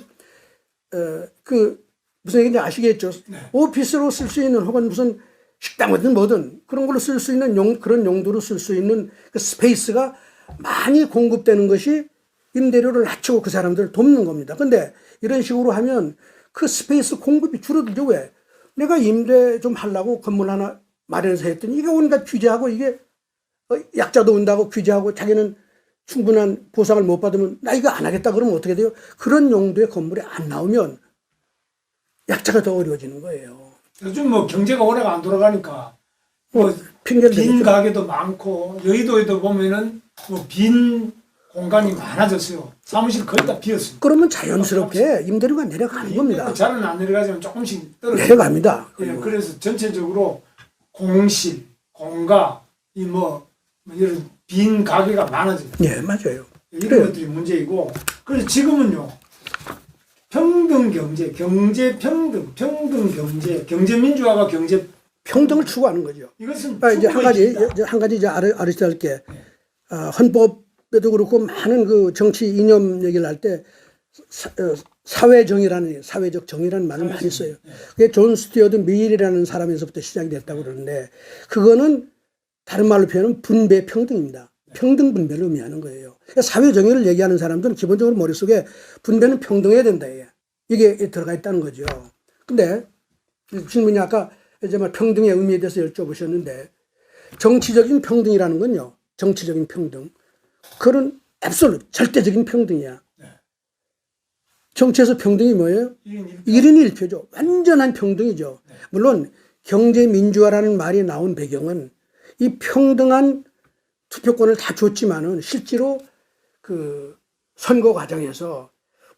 무슨 얘기인지 아시겠죠? 오피스로 쓸 수 있는 혹은 무슨 식당이든 뭐든 그런 걸로 쓸 수 있는 그런 용도로 쓸 수 있는 그 스페이스가 많이 공급되는 것이 임대료를 낮추고 그 사람들을 돕는 겁니다. 근데 이런 식으로 하면 그 스페이스 공급이 줄어들죠. 왜? 내가 임대 좀 하려고 건물 하나 마련해서 했더니 이게 온갖 규제하고 이게 약자도 온다고 규제하고 자기는 충분한 보상을 못 받으면 나 이거 안 하겠다 그러면 어떻게 돼요? 그런 용도의 건물이 안 나오면 약자가 더 어려워지는 거예요. 요즘 뭐 경제가 오래가 안 돌아가니까 뭐 핑계를 빈 대겠죠. 가게도 많고 여의도에도 보면은 뭐 빈 공간이 많아졌어요. 사무실 거의 다 비었습니다. 그러면 자연스럽게 임대료가 내려가는 겁니다. 잘은 안 내려가지만 조금씩 떨어져요. 내려갑니다. 예, 그래서 전체적으로 공실, 공가, 뭐 이런 빈 가게가 많아져요. 예, 맞아요. 이런 그래요. 것들이 문제이고, 그래서 지금은요, 평등 경제, 경제 평등, 평등 경제, 경제 민주화가 경제 평등을 추구하는 거죠. 이것은 이제 한 가지, 축구의 한 가지 이제 아르스토텔께 헌법에도 그렇고 많은 그 정치 이념 얘기를 할 때 사회정의라는 사회적 정의라는 말을 많이 써요. 그게 존 스튜어트 밀이라는 사람에서부터 시작이 됐다고 그러는데 그거는 다른 말로 표현하면 분배 평등입니다. 평등 분배를 의미하는 거예요. 그러니까 사회정의를 얘기하는 사람들은 기본적으로 머릿속에 분배는 평등해야 된다. 이게 들어가 있다는 거죠. 근데 질문이 아까 이제 막 평등의 의미에 대해서 여쭤보셨는데 정치적인 평등이라는 건요. 정치적인 평등. 그건 앱솔루트, 절대적인 평등이야. 정치에서 평등이 뭐예요? 1인 1표죠. 완전한 평등이죠. 물론 경제민주화라는 말이 나온 배경은 이 평등한 투표권을 다 줬지만은 실제로 그 선거 과정에서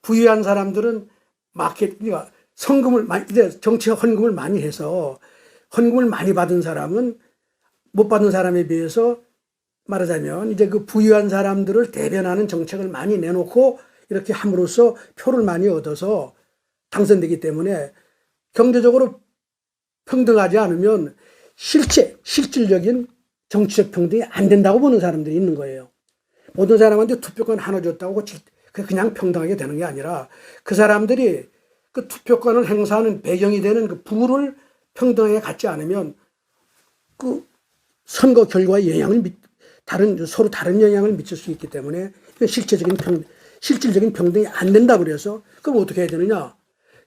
부유한 사람들은 그러니까 이제 정치 헌금을 많이 해서 헌금을 많이 받은 사람은 못 받은 사람에 비해서 말하자면 이제 그 부유한 사람들을 대변하는 정책을 많이 내놓고 이렇게 함으로써 표를 많이 얻어서 당선되기 때문에 경제적으로 평등하지 않으면 실질적인 정치적 평등이 안 된다고 보는 사람들이 있는 거예요. 모든 사람한테 투표권 하나 줬다고 그냥 평등하게 되는 게 아니라 그 사람들이 그 투표권을 행사하는 배경이 되는 그 부를 평등하게 갖지 않으면 그 선거 결과에 서로 다른 영향을 미칠 수 있기 때문에 실질적인 평등이 안 된다 그래서 그럼 어떻게 해야 되느냐?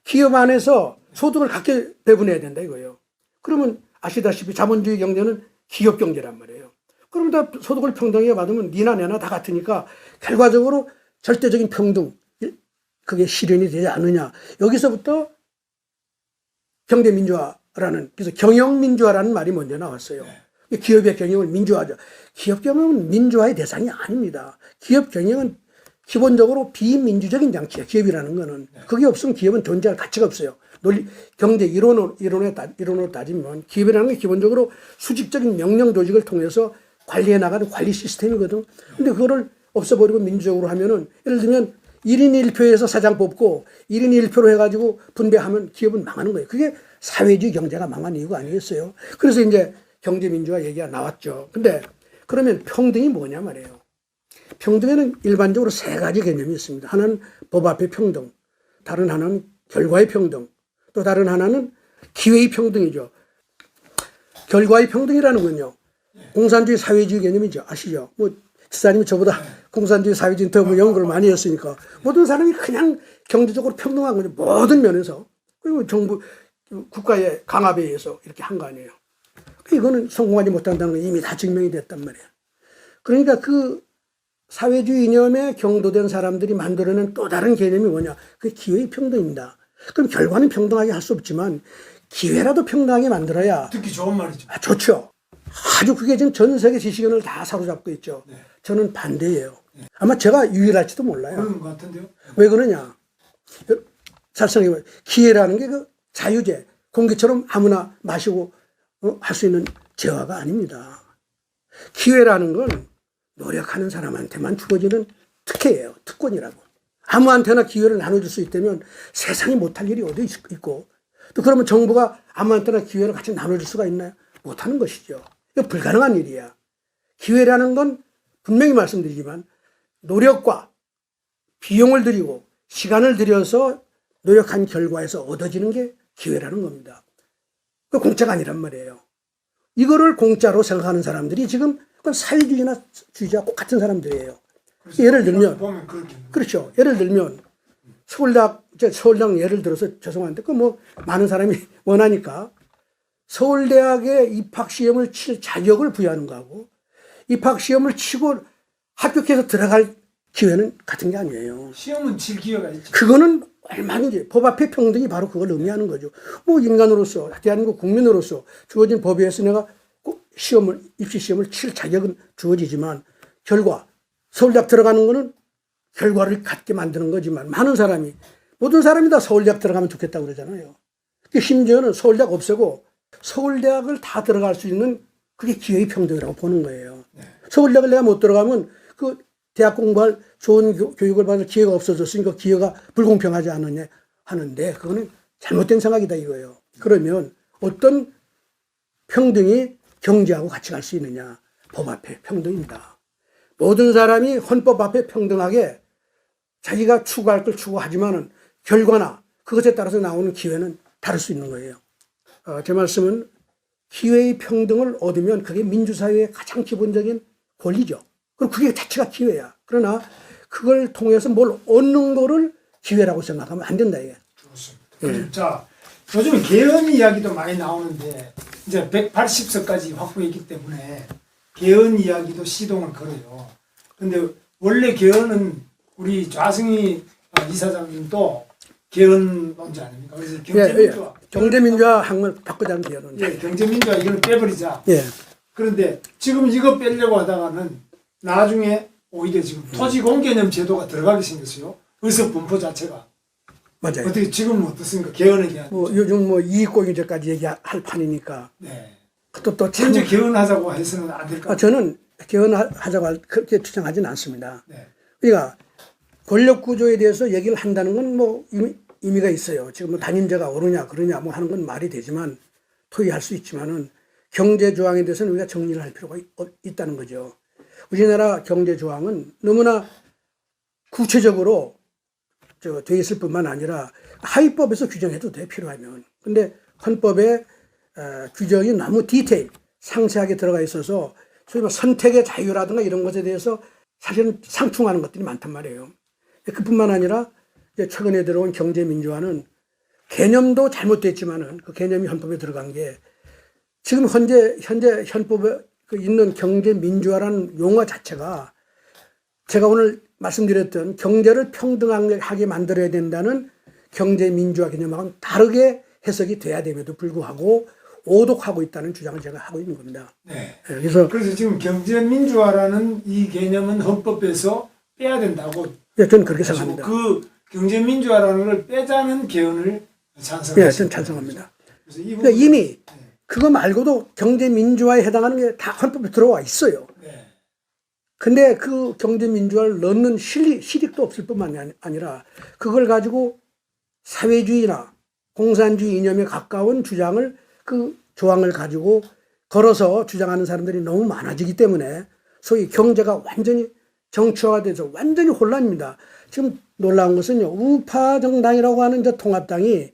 기업 안에서 소득을 각자 배분해야 된다 이거예요. 그러면 아시다시피 자본주의 경제는 기업 경제란 말이에요. 그럼 다 소득을 평등하게 받으면 니나 내나 다 같으니까 결과적으로 절대적인 평등 그게 실현이 되지 않느냐. 여기서부터 경제민주화라는 그래서 경영민주화라는 말이 먼저 나왔어요. 기업의 경영을 민주화하자. 기업 경영은 민주화의 대상이 아닙니다. 기업 경영은 기본적으로 비민주적인 장치예요. 기업이라는 거는. 그게 없으면 기업은 존재할 가치가 없어요. 경제 이론으로 따지면 기업이라는 게 기본적으로 수직적인 명령 조직을 통해서 관리해 나가는 관리 시스템이거든. 근데 그거를 없애버리고 민주적으로 하면은 예를 들면 1인 1표에서 사장 뽑고 1인 1표로 해가지고 분배하면 기업은 망하는 거예요. 그게 사회주의 경제가 망한 이유가 아니겠어요. 그래서 이제 경제민주화 얘기가 나왔죠. 근데 그러면 평등이 뭐냐 말이에요. 평등에는 일반적으로 세 가지 개념이 있습니다. 하나는 법 앞의 평등, 다른 하나는 결과의 평등, 또 다른 하나는 기회의 평등이죠. 결과의 평등이라는 건요. 공산주의 사회주의 개념이죠. 아시죠? 뭐 지사님이 저보다 공산주의 사회주의 더 연구를 많이 했으니까 모든 사람이 그냥 경제적으로 평등한 거죠. 모든 면에서. 그리고 정부 국가의 강압에 의해서 이렇게 한 거 아니에요. 이거는 성공하지 못한다는 건 이미 다 증명이 됐단 말이에요. 그러니까 그 사회주의 이념에 경도된 사람들이 만들어낸 또 다른 개념이 뭐냐. 그게 기회의 평등입니다. 그럼 결과는 평등하게 할 수 없지만 기회라도 평등하게 만들어야. 듣기 좋은 말이죠. 좋죠. 아주 그게 지금 전 세계 지식인을 다 사로잡고 있죠. 네. 저는 반대예요. 아마 제가 유일할지도 몰라요. 그런 것 같은데요. 왜 그러냐. 살상해봐요. 기회라는 게 그 자유제, 공기처럼 아무나 마시고 할 수 있는 재화가 아닙니다. 기회라는 건 노력하는 사람한테만 주어지는 특혜예요. 특권이라고. 아무한테나 기회를 나눠줄 수 있다면 세상에 못할 일이 어디 있고 또 그러면 정부가 아무한테나 기회를 같이 나눠줄 수가 있나요? 못하는 것이죠. 이거 불가능한 일이야. 기회라는 건 분명히 말씀드리지만 노력과 비용을 들이고 시간을 들여서 노력한 결과에서 얻어지는 게 기회라는 겁니다. 그 공짜가 아니란 말이에요. 이거를 공짜로 생각하는 사람들이 지금 그건 사회주의나 주의자와 똑같은 사람들이에요. 예를 들면, 그렇죠. 예를 들면, 서울대학 예를 들어서 죄송한데, 많은 사람이 원하니까, 서울대학에 입학시험을 칠 자격을 부여하는 거하고, 입학시험을 치고 합격해서 들어갈 기회는 같은 게 아니에요. 시험은 칠 기회가 있죠. 그거는 얼마든지 법 앞에 평등이 바로 그걸 의미하는 거죠. 뭐 인간으로서 대한민국 국민으로서 주어진 법에 의해서 내가 꼭 입시 시험을 칠 자격은 주어지지만 결과 서울대학 들어가는 거는 결과를 갖게 만드는 거지만 모든 사람이 다 서울대학 들어가면 좋겠다고 그러잖아요. 심지어는 서울대학 없애고 서울대학을 다 들어갈 수 있는 그게 기회의 평등이라고 보는 거예요. 네. 서울대학을 내가 못 들어가면 그 대학 공부할 좋은 교육을 받을 기회가 없어졌으니까 기회가 불공평하지 않느냐 하는데 그거는 잘못된 생각이다 이거예요. 그러면 어떤 평등이 경제하고 같이 갈 수 있느냐. 법 앞에 평등입니다. 모든 사람이 헌법 앞에 평등하게 자기가 추구할 걸 추구하지만은 결과나 그것에 따라서 나오는 기회는 다를 수 있는 거예요. 제 말씀은 기회의 평등을 얻으면 그게 민주사회의 가장 기본적인 권리죠. 그럼 그게 자체가 기회야. 그러나 그걸 통해서 뭘 얻는 거를 기회라고 생각하면 안 된다 이게. 좋습니다. 자, 요즘에 개헌 이야기도 많이 나오는데 이제 180석까지 확보했기 때문에 개헌 이야기도 시동을 걸어요. 근데 원래 개헌은 우리 좌승희 이사장님도 개헌론자 아닙니까? 그래서 경제민주화. 경제민주화 항을 바꾸자는 개헌은. 예, 경제민주화 이걸 빼버리자. 예. 그런데 지금 이거 빼려고 하다가는 나중에 오히려 지금 토지공개념 제도가 들어가게 생겼어요. 의석 분포 자체가. 맞아요. 어떻게 지금은 어떻습니까? 개헌에 대한. 요즘 이익공유제까지 얘기할 판이니까. 네. 또 현재 개헌하자고 해서는 안 될까? 저는 개헌하자고 그렇게 주장하지는 않습니다. 네. 그러니까 권력 구조에 대해서 얘기를 한다는 건 뭐 의미가 있어요. 지금 뭐 단임제가 옳으냐 그러냐 뭐 하는 건 말이 되지만 토의할 수 있지만은 경제 조항에 대해서는 우리가 정리를 할 필요가 있다는 거죠. 우리나라 경제 조항은 너무나 구체적으로 돼 있을 뿐만 아니라 하위법에서 규정해도 돼 필요하면. 근데 헌법에 규정이 너무 디테일 상세하게 들어가 있어서 소위 뭐 선택의 자유라든가 이런 것에 대해서 사실은 상충하는 것들이 많단 말이에요. 그뿐만 아니라 이제 최근에 들어온 경제민주화는 개념도 잘못됐지만은 그 개념이 헌법에 들어간 게 지금 현재 헌법에 있는 경제민주화라는 용어 자체가 제가 오늘 말씀드렸던 경제를 평등하게 만들어야 된다는 경제민주화 개념하고는 다르게 해석이 돼야 됨에도 불구하고 오독하고 있다는 주장을 제가 하고 있는 겁니다. 네. 그래서 지금 경제민주화라는 이 개념은 헌법에서 빼야 된다고. 예, 저는 그렇게 생각합니다. 그 경제민주화라는 걸 빼자는 개헌을 찬성합니다. 예, 저는 찬성합니다. 그러니까 이미 그거 말고도 경제민주화에 해당하는 게 다 헌법에 들어와 있어요. 네. 근데 그 경제민주화를 넣는 실익도 없을 뿐만 아니라 그걸 가지고 사회주의나 공산주의 이념에 가까운 주장을 그 조항을 가지고 걸어서 주장하는 사람들이 너무 많아지기 때문에 소위 경제가 완전히 정치화가 돼서 완전히 혼란입니다. 지금 놀라운 것은요. 우파 정당이라고 하는 저 통합당이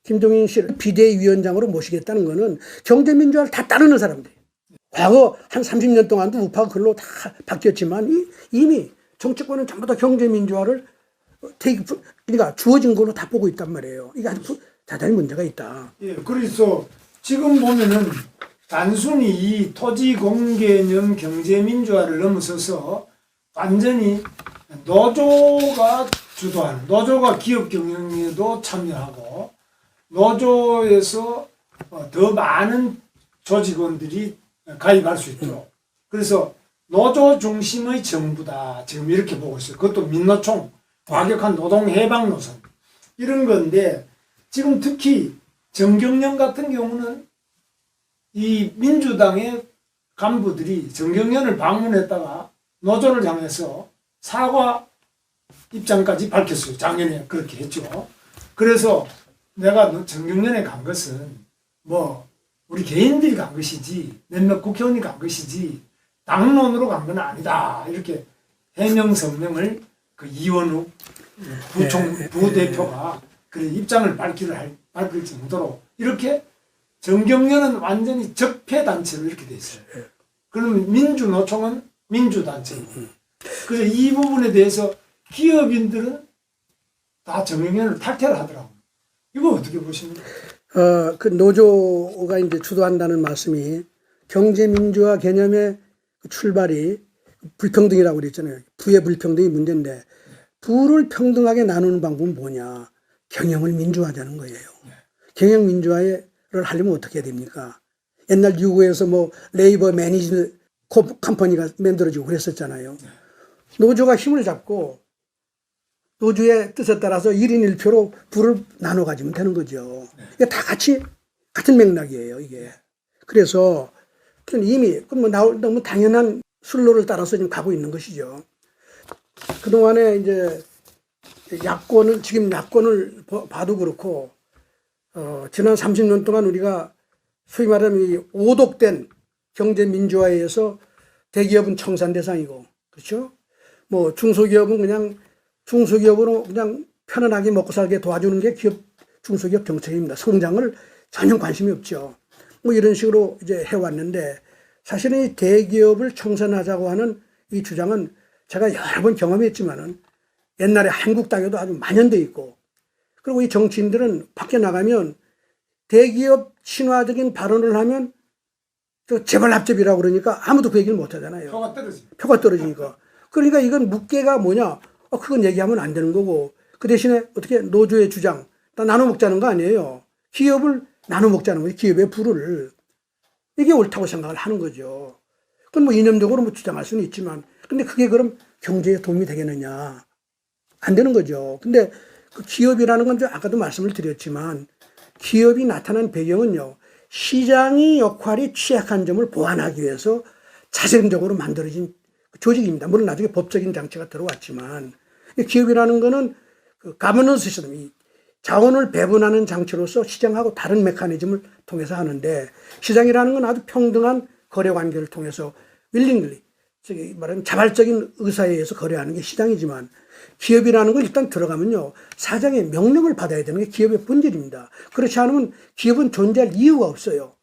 김종인 씨를 비대위원장으로 모시겠다는 거는 경제민주화를 다 따르는 사람들이에요. 과거 한 30년 동안도 우파가 글로 다 바뀌었지만 이미 정치권은 전부 다 경제민주화를 그러니까 주어진 걸로 다 보고 있단 말이에요. 이게 아주 대단히 문제가 있다. 예, 그래서 지금 보면은 단순히 이 토지 공개념 경제민주화를 넘어서서 완전히 노조가 주도하는, 노조가 기업 경영에도 참여하고 노조에서 더 많은 조직원들이 가입할 수 있도록. 그래서 노조 중심의 정부다. 지금 이렇게 보고 있어요. 그것도 민노총, 과격한 노동해방 노선. 이런 건데 지금 특히 정경련 같은 경우는 이 민주당의 간부들이 정경련을 방문했다가 노조를 향해서 사과 입장까지 밝혔어요. 작년에 그렇게 했죠. 그래서 내가 정경련에 간 것은 뭐 우리 개인들이 간 것이지 몇몇 국회의원이 간 것이지 당론으로 간 건 아니다. 이렇게 해명 성명을 그 이원욱 부대표가 그 입장을 밝힐 정도로 이렇게 정경련은 완전히 적폐단체로 이렇게 돼 있어요. 그러면 민주노총은 민주단체고. 그래서 이 부분에 대해서 기업인들은 다 정경련을 탈퇴를 하더라고요. 이거 어떻게 보십니까? 그 노조가 이제 주도한다는 말씀이 경제민주화 개념의 출발이 불평등이라고 그랬잖아요. 부의 불평등이 문제인데 부를 평등하게 나누는 방법은 뭐냐? 경영을 민주화하자는 거예요. 경영 민주화를 하려면 어떻게 해야 됩니까? 옛날 유고에서 뭐 레이버 매니지 컴퍼니가 만들어지고 그랬었잖아요. 노조가 힘을 잡고 노조의 뜻에 따라서 1인 1표로 부를 나눠 가지면 되는 거죠. 이게 다 같은 맥락이에요, 이게. 그래서 이미 뭐 너무 당연한 순로를 따라서 지금 가고 있는 것이죠. 그동안에 이제 지금 야권을 봐도 그렇고, 지난 30년 동안 우리가 소위 말하면 이 오독된 경제 민주화에 의해서 대기업은 청산 대상이고, 그렇죠? 뭐 중소기업으로 그냥 편안하게 먹고 살게 도와주는 게 중소기업 정책입니다. 성장을 전혀 관심이 없죠. 뭐 이런 식으로 이제 해왔는데, 사실은 이 대기업을 청산하자고 하는 이 주장은 제가 여러 번 경험했지만은 옛날에 한국 땅에도 아주 만연돼 있고, 그리고 이 정치인들은 밖에 나가면 대기업 친화적인 발언을 하면 저 재벌 합접이라고 그러니까 아무도 그 얘기를 못 하잖아요. 표가 떨어지니까. 그러니까 이건 묵계가 뭐냐? 그건 얘기하면 안 되는 거고, 그 대신에 어떻게 노조의 주장 다 나눠 먹자는 거 아니에요. 기업을 나눠 먹자는 거예요. 기업의 부를. 이게 옳다고 생각을 하는 거죠. 그건 뭐 이념적으로 뭐 주장할 수는 있지만, 근데 그게 그럼 경제에 도움이 되겠느냐? 안 되는 거죠. 근데 그 기업이라는 건 아까도 말씀을 드렸지만, 기업이 나타난 배경은요, 시장의 역할이 취약한 점을 보완하기 위해서 자생적으로 만들어진 조직입니다. 물론 나중에 법적인 장치가 들어왔지만, 기업이라는 거는 그 가버넌스 시스템, 자원을 배분하는 장치로서 시장하고 다른 메커니즘을 통해서 하는데, 시장이라는 건 아주 평등한 거래 관계를 통해서 willingly, 말하면 자발적인 의사에 의해서 거래하는 게 시장이지만, 기업이라는 건 일단 들어가면요, 사장의 명령을 받아야 되는 게 기업의 본질입니다. 그렇지 않으면 기업은 존재할 이유가 없어요.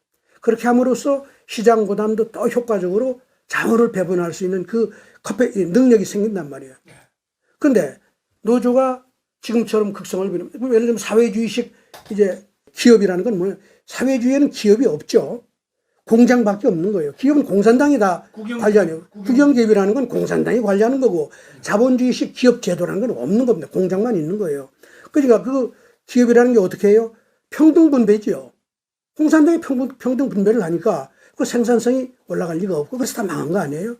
그렇게 함으로써 시장보다도 더 효과적으로 자원을 배분할 수 있는 그 능력이 생긴단 말이에요. 그런데 노조가 지금처럼 극성을 부리면, 예를 들면 사회주의식 이제 기업이라는 건 뭐예요? 사회주의에는 기업이 없죠. 공장밖에 없는 거예요. 기업은 공산당이 다 관리하는, 국영기업이라는 건 공산당이 관리하는 거고, 자본주의식 기업 제도라는 건 없는 겁니다. 공장만 있는 거예요. 그러니까 그 기업이라는 게 어떻게 해요? 평등 분배죠. 공산당이 평등 분배를 하니까 그 생산성이 올라갈 리가 없고, 그래서 다 망한 거 아니에요?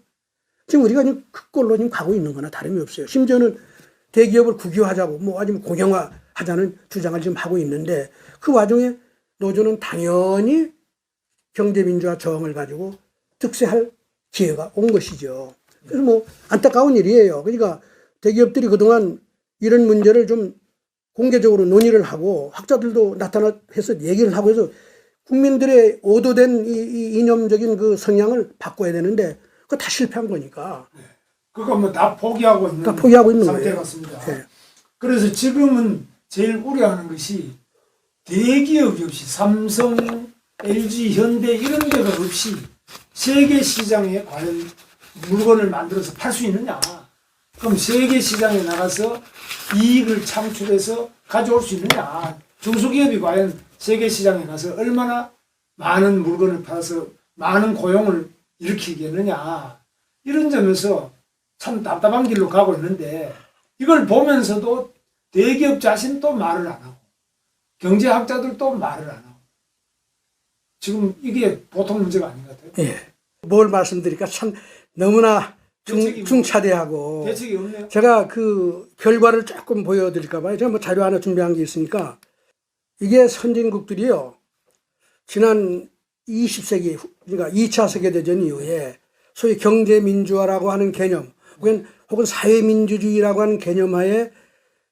지금 우리가 지금 그 꼴로 지금 가고 있는 거나 다름이 없어요. 심지어는 대기업을 국유화하자고, 뭐 아니면 공영화하자는 주장을 지금 하고 있는데, 그 와중에 노조는 당연히 경제민주화 저항을 가지고 득세할 기회가 온 것이죠. 그래서 뭐 안타까운 일이에요. 그러니까 대기업들이 그동안 이런 문제를 좀 공개적으로 논의를 하고 학자들도 나타나서 얘기를 하고 해서 국민들의 오도된 이 이념적인 그 성향을 바꿔야 되는데 그거 다 실패한 거니까. 그거 뭐 다 포기하고 있는 상태 거예요. 같습니다. 네. 그래서 지금은 제일 우려하는 것이 대기업이 없이 삼성, LG, 현대 이런 데가 없이 세계 시장에 과연 물건을 만들어서 팔 수 있느냐. 그럼 세계 시장에 나가서 이익을 창출해서 가져올 수 있느냐. 중소기업이 과연 세계 시장에 가서 얼마나 많은 물건을 팔아서 많은 고용을 일으키겠느냐. 이런 점에서 참 답답한 길로 가고 있는데, 이걸 보면서도 대기업 자신도 말을 안 하고 경제학자들도 말을 안 하고, 지금 이게 보통 문제가 아닌 것 같아요. 예. 뭘 말씀드릴까 참 너무나 중차대하고. 대책이 없네요. 제가 그 결과를 조금 보여드릴까 봐요. 제가 뭐 자료 하나 준비한 게 있으니까. 이게 선진국들이요, 지난 20세기, 그러니까 2차 세계대전 이후에 소위 경제민주화라고 하는 개념, 혹은 사회민주주의라고 하는 개념하에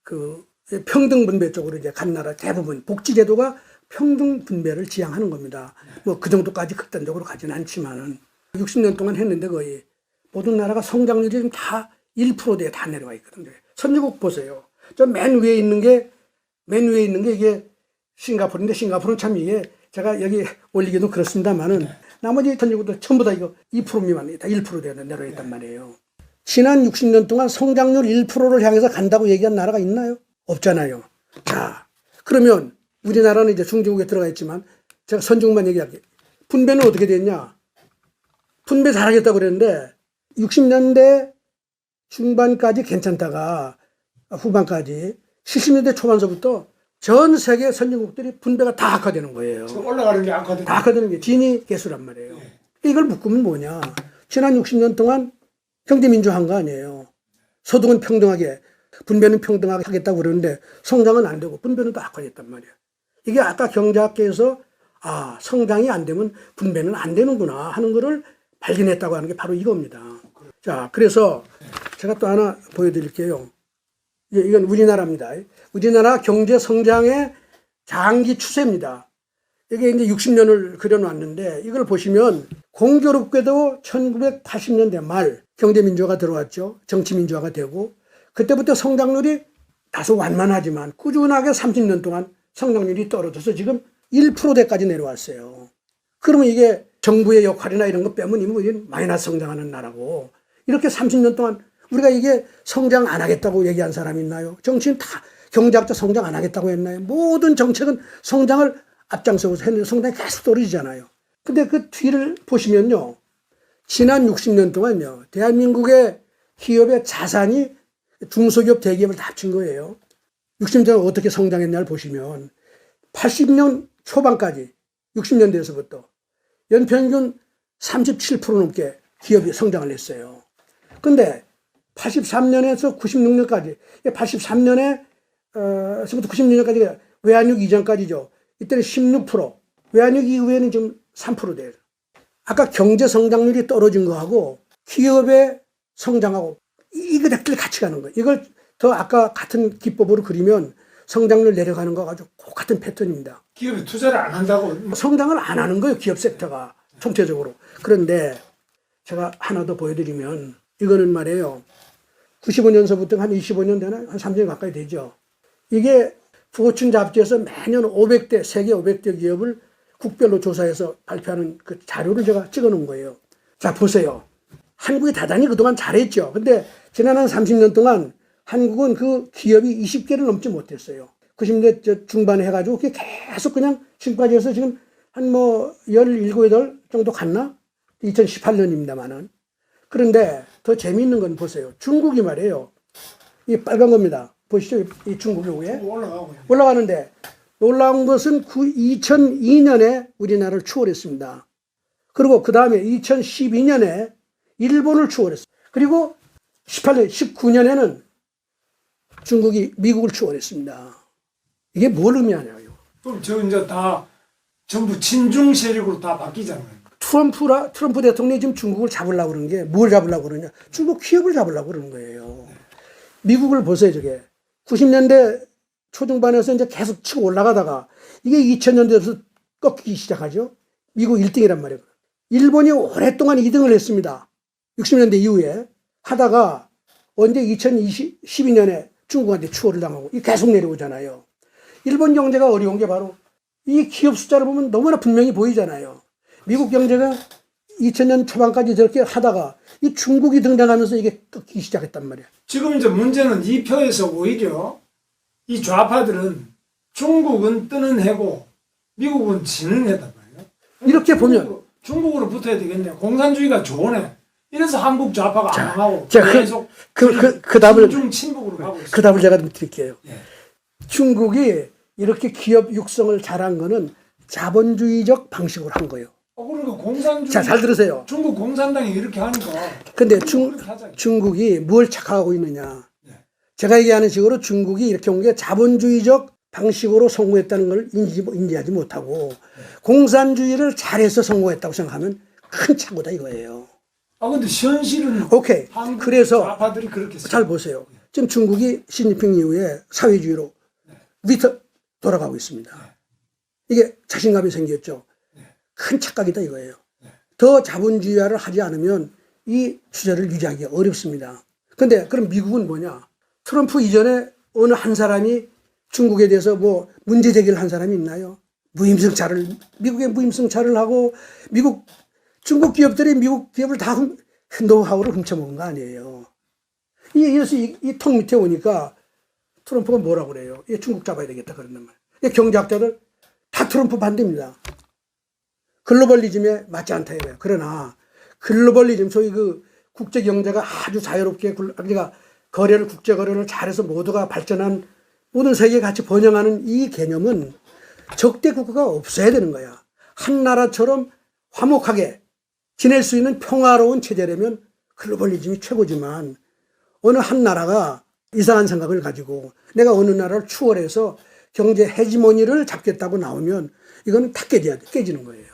그 평등 분배 쪽으로 이제 간 나라 대부분 복지제도가 평등 분배를 지향하는 겁니다. 뭐 그 정도까지 극단적으로 가지는 않지만은 60년 동안 했는데 거의 모든 나라가 성장률이 지금 다 1%대에 다 내려와 있거든요. 선진국 보세요. 저 맨 위에 있는 게 이게 싱가포르인데, 싱가포르는 참 이게 제가 여기 올리기도 그렇습니다만은 나머지 선진국들 전부 다 이거 2% 미만, 다 1%대에 내려와 있단 말이에요. 지난 60년 동안 성장률 1%를 향해서 간다고 얘기한 나라가 있나요? 없잖아요. 자, 그러면 우리나라는 이제 중진국에 들어가 있지만 제가 선진국만 얘기할게요. 분배는 어떻게 됐냐? 분배 잘하겠다고 그랬는데 60년대 중반까지 괜찮다가 후반까지 70년대 초반서부터 전 세계 선진국들이 분배가 다 악화되는 거예요. 지금 올라가는 게 악화되는 다 악화되는 게 진위 개수란 말이에요. 이걸 묶으면 뭐냐. 지난 60년 동안 경제민주화한 거 아니에요. 소득은 평등하게, 분배는 평등하게 하겠다고 그러는데 성장은 안 되고 분배는 또 악화됐단 말이에요. 이게 아까 경제학계에서 성장이 안 되면 분배는 안 되는구나 하는 거를 발견했다고 하는 게 바로 이겁니다. 자, 그래서 제가 또 하나 보여드릴게요. 이건 우리나라입니다. 우리나라 경제 성장의 장기 추세입니다. 이게 이제 60년을 그려놨는데 이걸 보시면 공교롭게도 1980년대 말 경제민주화가 들어왔죠. 정치민주화가 되고 그때부터 성장률이 다소 완만하지만 꾸준하게 30년 동안 성장률이 떨어져서 지금 1%대까지 내려왔어요. 그러면 이게 정부의 역할이나 이런 거 빼면 우리는 마이너스 성장하는 나라고 이렇게 30년 동안 우리가 이게 성장 안 하겠다고 얘기한 사람이 있나요? 정치인 다 경제학자 성장 안 하겠다고 했나요? 모든 정책은 성장을 앞장서서 했는데 성장이 계속 떨어지잖아요. 근데 그 뒤를 보시면요. 지난 60년 동안요. 대한민국의 기업의 자산이 중소기업 대기업을 다 합친 거예요. 60년 동안 어떻게 성장했냐를 보시면 80년 초반까지 60년대에서부터 연평균 37% 넘게 기업이 성장을 했어요. 근데 83년에서 96년까지 83년에 서부터 96년까지 외환위기 이전까지죠. 이때는 16%, 외환위기 이후에는 지금 3% 돼요. 아까 경제 성장률이 떨어진 거하고 기업의 성장하고 이거들끼리 같이 가는 거예요. 이걸 더 아까 같은 기법으로 그리면 성장률 내려가는 거 가지고 똑같은 패턴입니다. 기업이 투자를 안 한다고. 성장을 안 하는 거예요. 기업 섹터가 총체적으로. 그런데 제가 하나 더 보여드리면 이거는 말이에요. 95년서부터 한 25년 되나? 한 30년 가까이 되죠. 이게 포춘 잡지에서 매년 500대, 세계 500대 기업을 국별로 조사해서 발표하는 그 자료를 제가 찍어 놓은 거예요. 자, 보세요. 한국이 대단히 그동안 잘했죠. 근데 지난 한 30년 동안 한국은 그 기업이 20개를 넘지 못했어요. 90년대 중반에 해가지고 그게 계속 그냥 지금까지 해서 지금 한 17, 8 정도 갔나? 2018년입니다만은. 그런데 더 재미있는 건 보세요. 중국이 말이에요. 이 빨간 겁니다. 보시죠. 이 중국 요구에. 올라가는데 놀라운 것은 2002년에 우리나라를 추월했습니다. 그리고 그 다음에 2012년에 일본을 추월했어요. 그리고 18년, 19년에는 중국이 미국을 추월했습니다. 이게 뭘 의미하냐요? 그럼 저 이제 다 전부 친중 세력으로 다 바뀌잖아요. 트럼프 대통령이 지금 중국을 잡으려고 그러는 게 뭘 잡으려고 그러냐? 중국 기업을 잡으려고 그러는 거예요. 미국을 보세요, 저게. 90년대 초중반에서 이제 계속 치고 올라가다가 이게 2000년대에서 꺾이기 시작하죠. 미국 1등이란 말이에요. 일본이 오랫동안 2등을 했습니다. 60년대 이후에 하다가 언제 2012년에 중국한테 추월을 당하고 이 계속 내려오잖아요. 일본 경제가 어려운 게 바로 이 기업 숫자를 보면 너무나 분명히 보이잖아요. 미국 경제가 2000년 초반까지 저렇게 하다가 이 중국이 등장하면서 이게 꺾이기 시작했단 말이야. 지금 이제 문제는 이 표에서 오히려 이 좌파들은 중국은 뜨는 해고 미국은 지는 해단 말이에요. 이렇게 보면 중국으로 붙어야 되겠네. 공산주의가 좋으네. 이래서 한국 좌파가 안 하고 계속 그 답을 친중 친북으로 가고 있어요. 그 답을 제가 좀 드릴게요. 예. 중국이 이렇게 기업 육성을 잘한 거는 자본주의적 방식으로 한 거예요. 그러니까 공산주의. 자, 잘 들으세요. 중국 공산당이 이렇게 하니까. 근데 그렇게 하자. 중국이 뭘 착각하고 있느냐. 예. 제가 얘기하는 식으로 중국이 이렇게 온 게 자본주의적 방식으로 성공했다는 걸 인지하지 못하고 공산주의를 잘해서 성공했다고 생각하면 큰 착오다 이거예요. 근데 현실은 오케이. 한국 그래서 좌파들이 그렇게 잘 보세요. 지금 중국이 시진핑 이후에 사회주의로 밑으로 돌아가고 있습니다. 이게 자신감이 생겼죠. 큰 착각이다 이거예요. 더 자본주의화를 하지 않으면 이 추세를 유지하기가 어렵습니다. 근데 그럼 미국은 뭐냐? 트럼프 이전에 어느 한 사람이 중국에 대해서 문제 제기를 한 사람이 있나요? 미국의 무임승차를 하고 중국 기업들이 미국 기업을 다 노하우를 훔쳐먹은 거 아니에요. 이래서 이 턱 밑에 오니까 트럼프가 뭐라고 그래요? 중국 잡아야 되겠다 그런단 말이에요. 경제학자들 다 트럼프 반대입니다. 글로벌리즘에 맞지 않다 이거예요. 그러나 글로벌리즘 소위 그 국제 경제가 아주 자유롭게 그러니까 거래를 국제 거래를 잘해서 모두가 발전한 모든 세계에 같이 번영하는 이 개념은 적대 국가가 없어야 되는 거야. 한 나라처럼 화목하게 지낼 수 있는 평화로운 체제라면 글로벌리즘이 최고지만 어느 한 나라가 이상한 생각을 가지고 내가 어느 나라를 추월해서 경제 헤지모니를 잡겠다고 나오면 이거는 다 깨지는 거예요.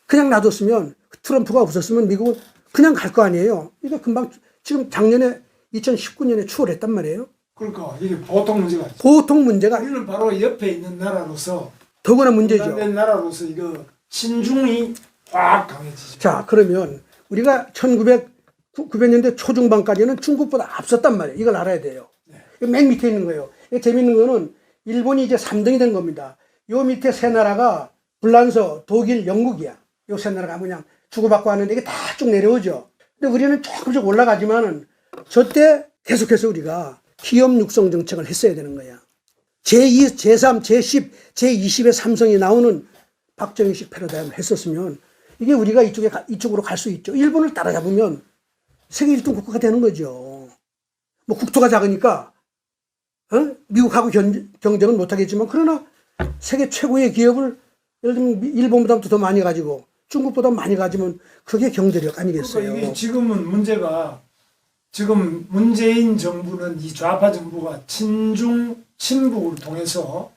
그냥 놔뒀으면 트럼프가 없었으면 미국은 그냥 갈 거 아니에요. 이거 금방 지금 작년에 2019년에 추월했단 말이에요. 그러니까 이게 보통 문제가 아니죠. 보통 문제가 우리는 바로 옆에 있는 나라로서 더구나 문제죠. 분단된 나라로서 이거 신중이 확 강해지죠. 자, 그러면 우리가 1900년대 초중반까지는 중국보다 앞섰단 말이에요. 이걸 알아야 돼요. 이거 맨 밑에 있는 거예요. 이게 재밌는 거는 일본이 이제 3등이 된 겁니다. 요 밑에 세 나라가 불란서, 독일, 영국이야. 요 세 나라가 그냥 주고받고 하는데 이게 다 쭉 내려오죠. 근데 우리는 조금씩 올라가지만은 저때 계속해서 우리가 기업 육성 정책을 했어야 되는 거야. 제2, 제3, 제10, 제20의 삼성이 나오는 박정희식 패러다임을 했었으면 이게 우리가 이쪽으로 갈 수 있죠. 일본을 따라잡으면 세계 1등 국가가 되는 거죠. 뭐 국토가 작으니까 미국하고 경쟁은 못하겠지만 그러나 세계 최고의 기업을 예를 들면 일본보다 더 많이 가지고 중국보다 많이 가지면 그게 경제력 아니겠어요. 그러니까 이게 지금은 문제가 지금 문재인 정부는 이 좌파 정부가 친중 친북을 통해서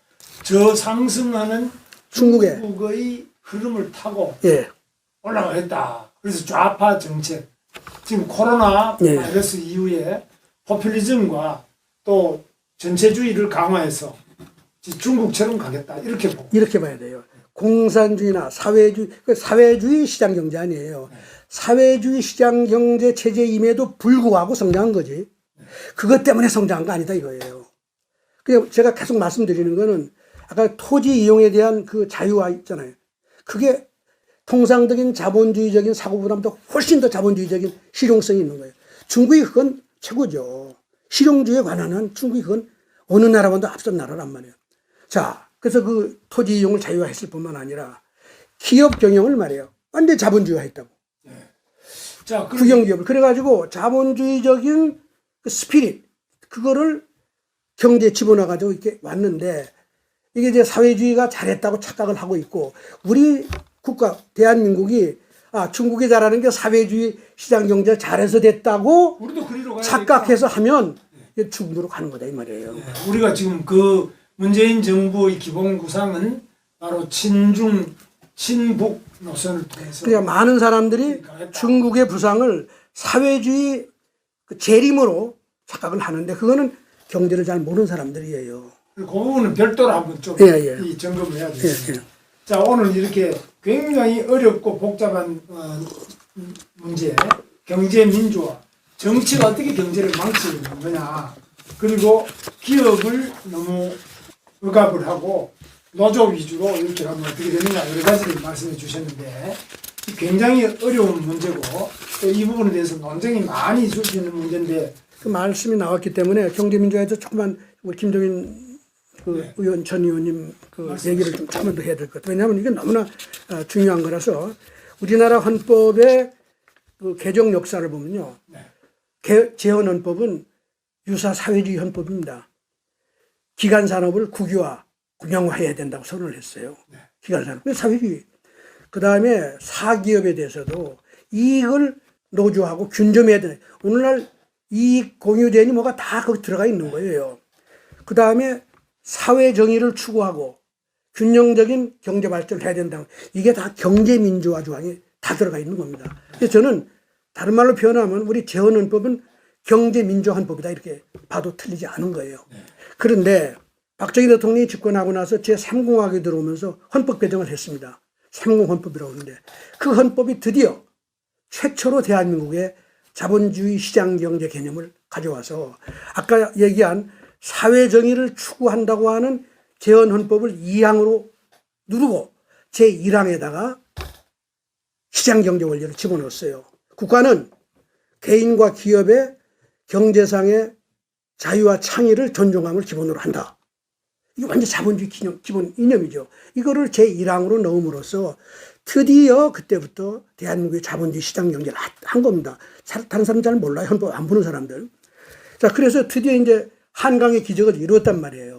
저상승하는 중국의 흐름을 타고 예. 올라가겠다. 그래서 좌파 정책 지금 코로나 예. 바이러스 이후에 포퓰리즘과 또 전체주의를 강화해서 중국처럼 가겠다 이렇게 보고 이렇게 봐야 돼요. 공산주의나 사회주의 시장 경제 아니에요. 사회주의 시장 경제 체제임에도 불구하고 성장한 거지. 그것 때문에 성장한 거 아니다 이거예요. 그냥 제가 계속 말씀드리는 거는 아까 토지 이용에 대한 그 자유화 있잖아요. 그게 통상적인 자본주의적인 사고보다 훨씬 더 자본주의적인 실용성이 있는 거예요. 중국이 그건 최고죠. 실용주의에 관한 한 중국이 그건 어느 나라보다 앞선 나라란 말이에요. 자, 그래서 그 토지 이용을 자유화했을 뿐만 아니라 기업 경영을 말이에요. 완전 자본주의화했다고. 자, 국영기업을. 그래가지고 자본주의적인 그 스피릿, 그거를 경제에 집어넣어가지고 이렇게 왔는데 이게 이제 사회주의가 잘했다고 착각을 하고 있고 우리 국가, 대한민국이 중국이 잘하는 게 사회주의 시장 경제를 잘해서 됐다고 우리도 그리로 가야 착각해서 하면 중국으로 가는 거다 이 말이에요. 네, 우리가 지금 그 문재인 정부의 기본 구상은 바로 친중, 친북 노선을 통해서 그러니까 많은 사람들이 가겠다. 중국의 부상을 사회주의 그 재림으로 착각을 하는데 그거는 경제를 잘 모르는 사람들이에요. 그 부분은 별도로 한번 좀 예. 이 점검을 해야 되겠습니다. 예. 자, 오늘 이렇게 굉장히 어렵고 복잡한 문제, 경제 민주화, 정치가 어떻게 경제를 망치는 거냐, 그리고 기업을 너무 억압을 하고 노조 위주로 이렇게 하면 어떻게 되느냐 여러 가지를 말씀해 주셨는데 굉장히 어려운 문제고 또 이 부분에 대해서 논쟁이 많이 줄 수 있는 문제인데 그 말씀이 나왔기 때문에 경제민주화에서 조금만 우리 김종인 그 의원 전 의원님 그 얘기를 좀 조금만 더 해야 될 것 같아요. 왜냐하면 이게 너무나 중요한 거라서 우리나라 헌법의 그 개정 역사를 보면요, 재헌헌법은 유사 사회주의 헌법입니다. 기간 산업을 국유화, 국영화해야 된다고 선언을 했어요. 기간 산업, 사회주의. 그 다음에 사기업에 대해서도 이익을 노조하고 균점해야 되는. 오늘날 이익 공유제니 뭐가 다 거기 들어가 있는 거예요. 그 다음에 사회 정의를 추구하고 균형적인 경제 발전을 해야 된다. 이게 다 경제 민주화 조항이 다 들어가 있는 겁니다. 그래서 저는 다른 말로 표현하면 우리 재헌헌법은 경제 민주화 헌법이다 이렇게 봐도 틀리지 않은 거예요. 그런데 박정희 대통령이 집권하고 나서 제3공화국이 들어오면서 헌법 개정을 했습니다. 3공 헌법이라고 하는데 그 헌법이 드디어 최초로 대한민국에 자본주의 시장 경제 개념을 가져와서 아까 얘기한 사회 정의를 추구한다고 하는 재헌 헌법을 2항으로 누르고 제1항에다가 시장 경제 원리를 집어넣었어요. 국가는 개인과 기업의 경제상의 자유와 창의를 존중함을 기본으로 한다. 이게 완전 자본주의 기본 이념이죠. 이거를 제1항으로 넣음으로써 드디어 그때부터 대한민국의 자본주의 시장 경제를 한 한 겁니다. 다른 사람 잘 몰라요. 헌법 안 보는 사람들. 자, 그래서 드디어 이제 한강의 기적을 이루었단 말이에요.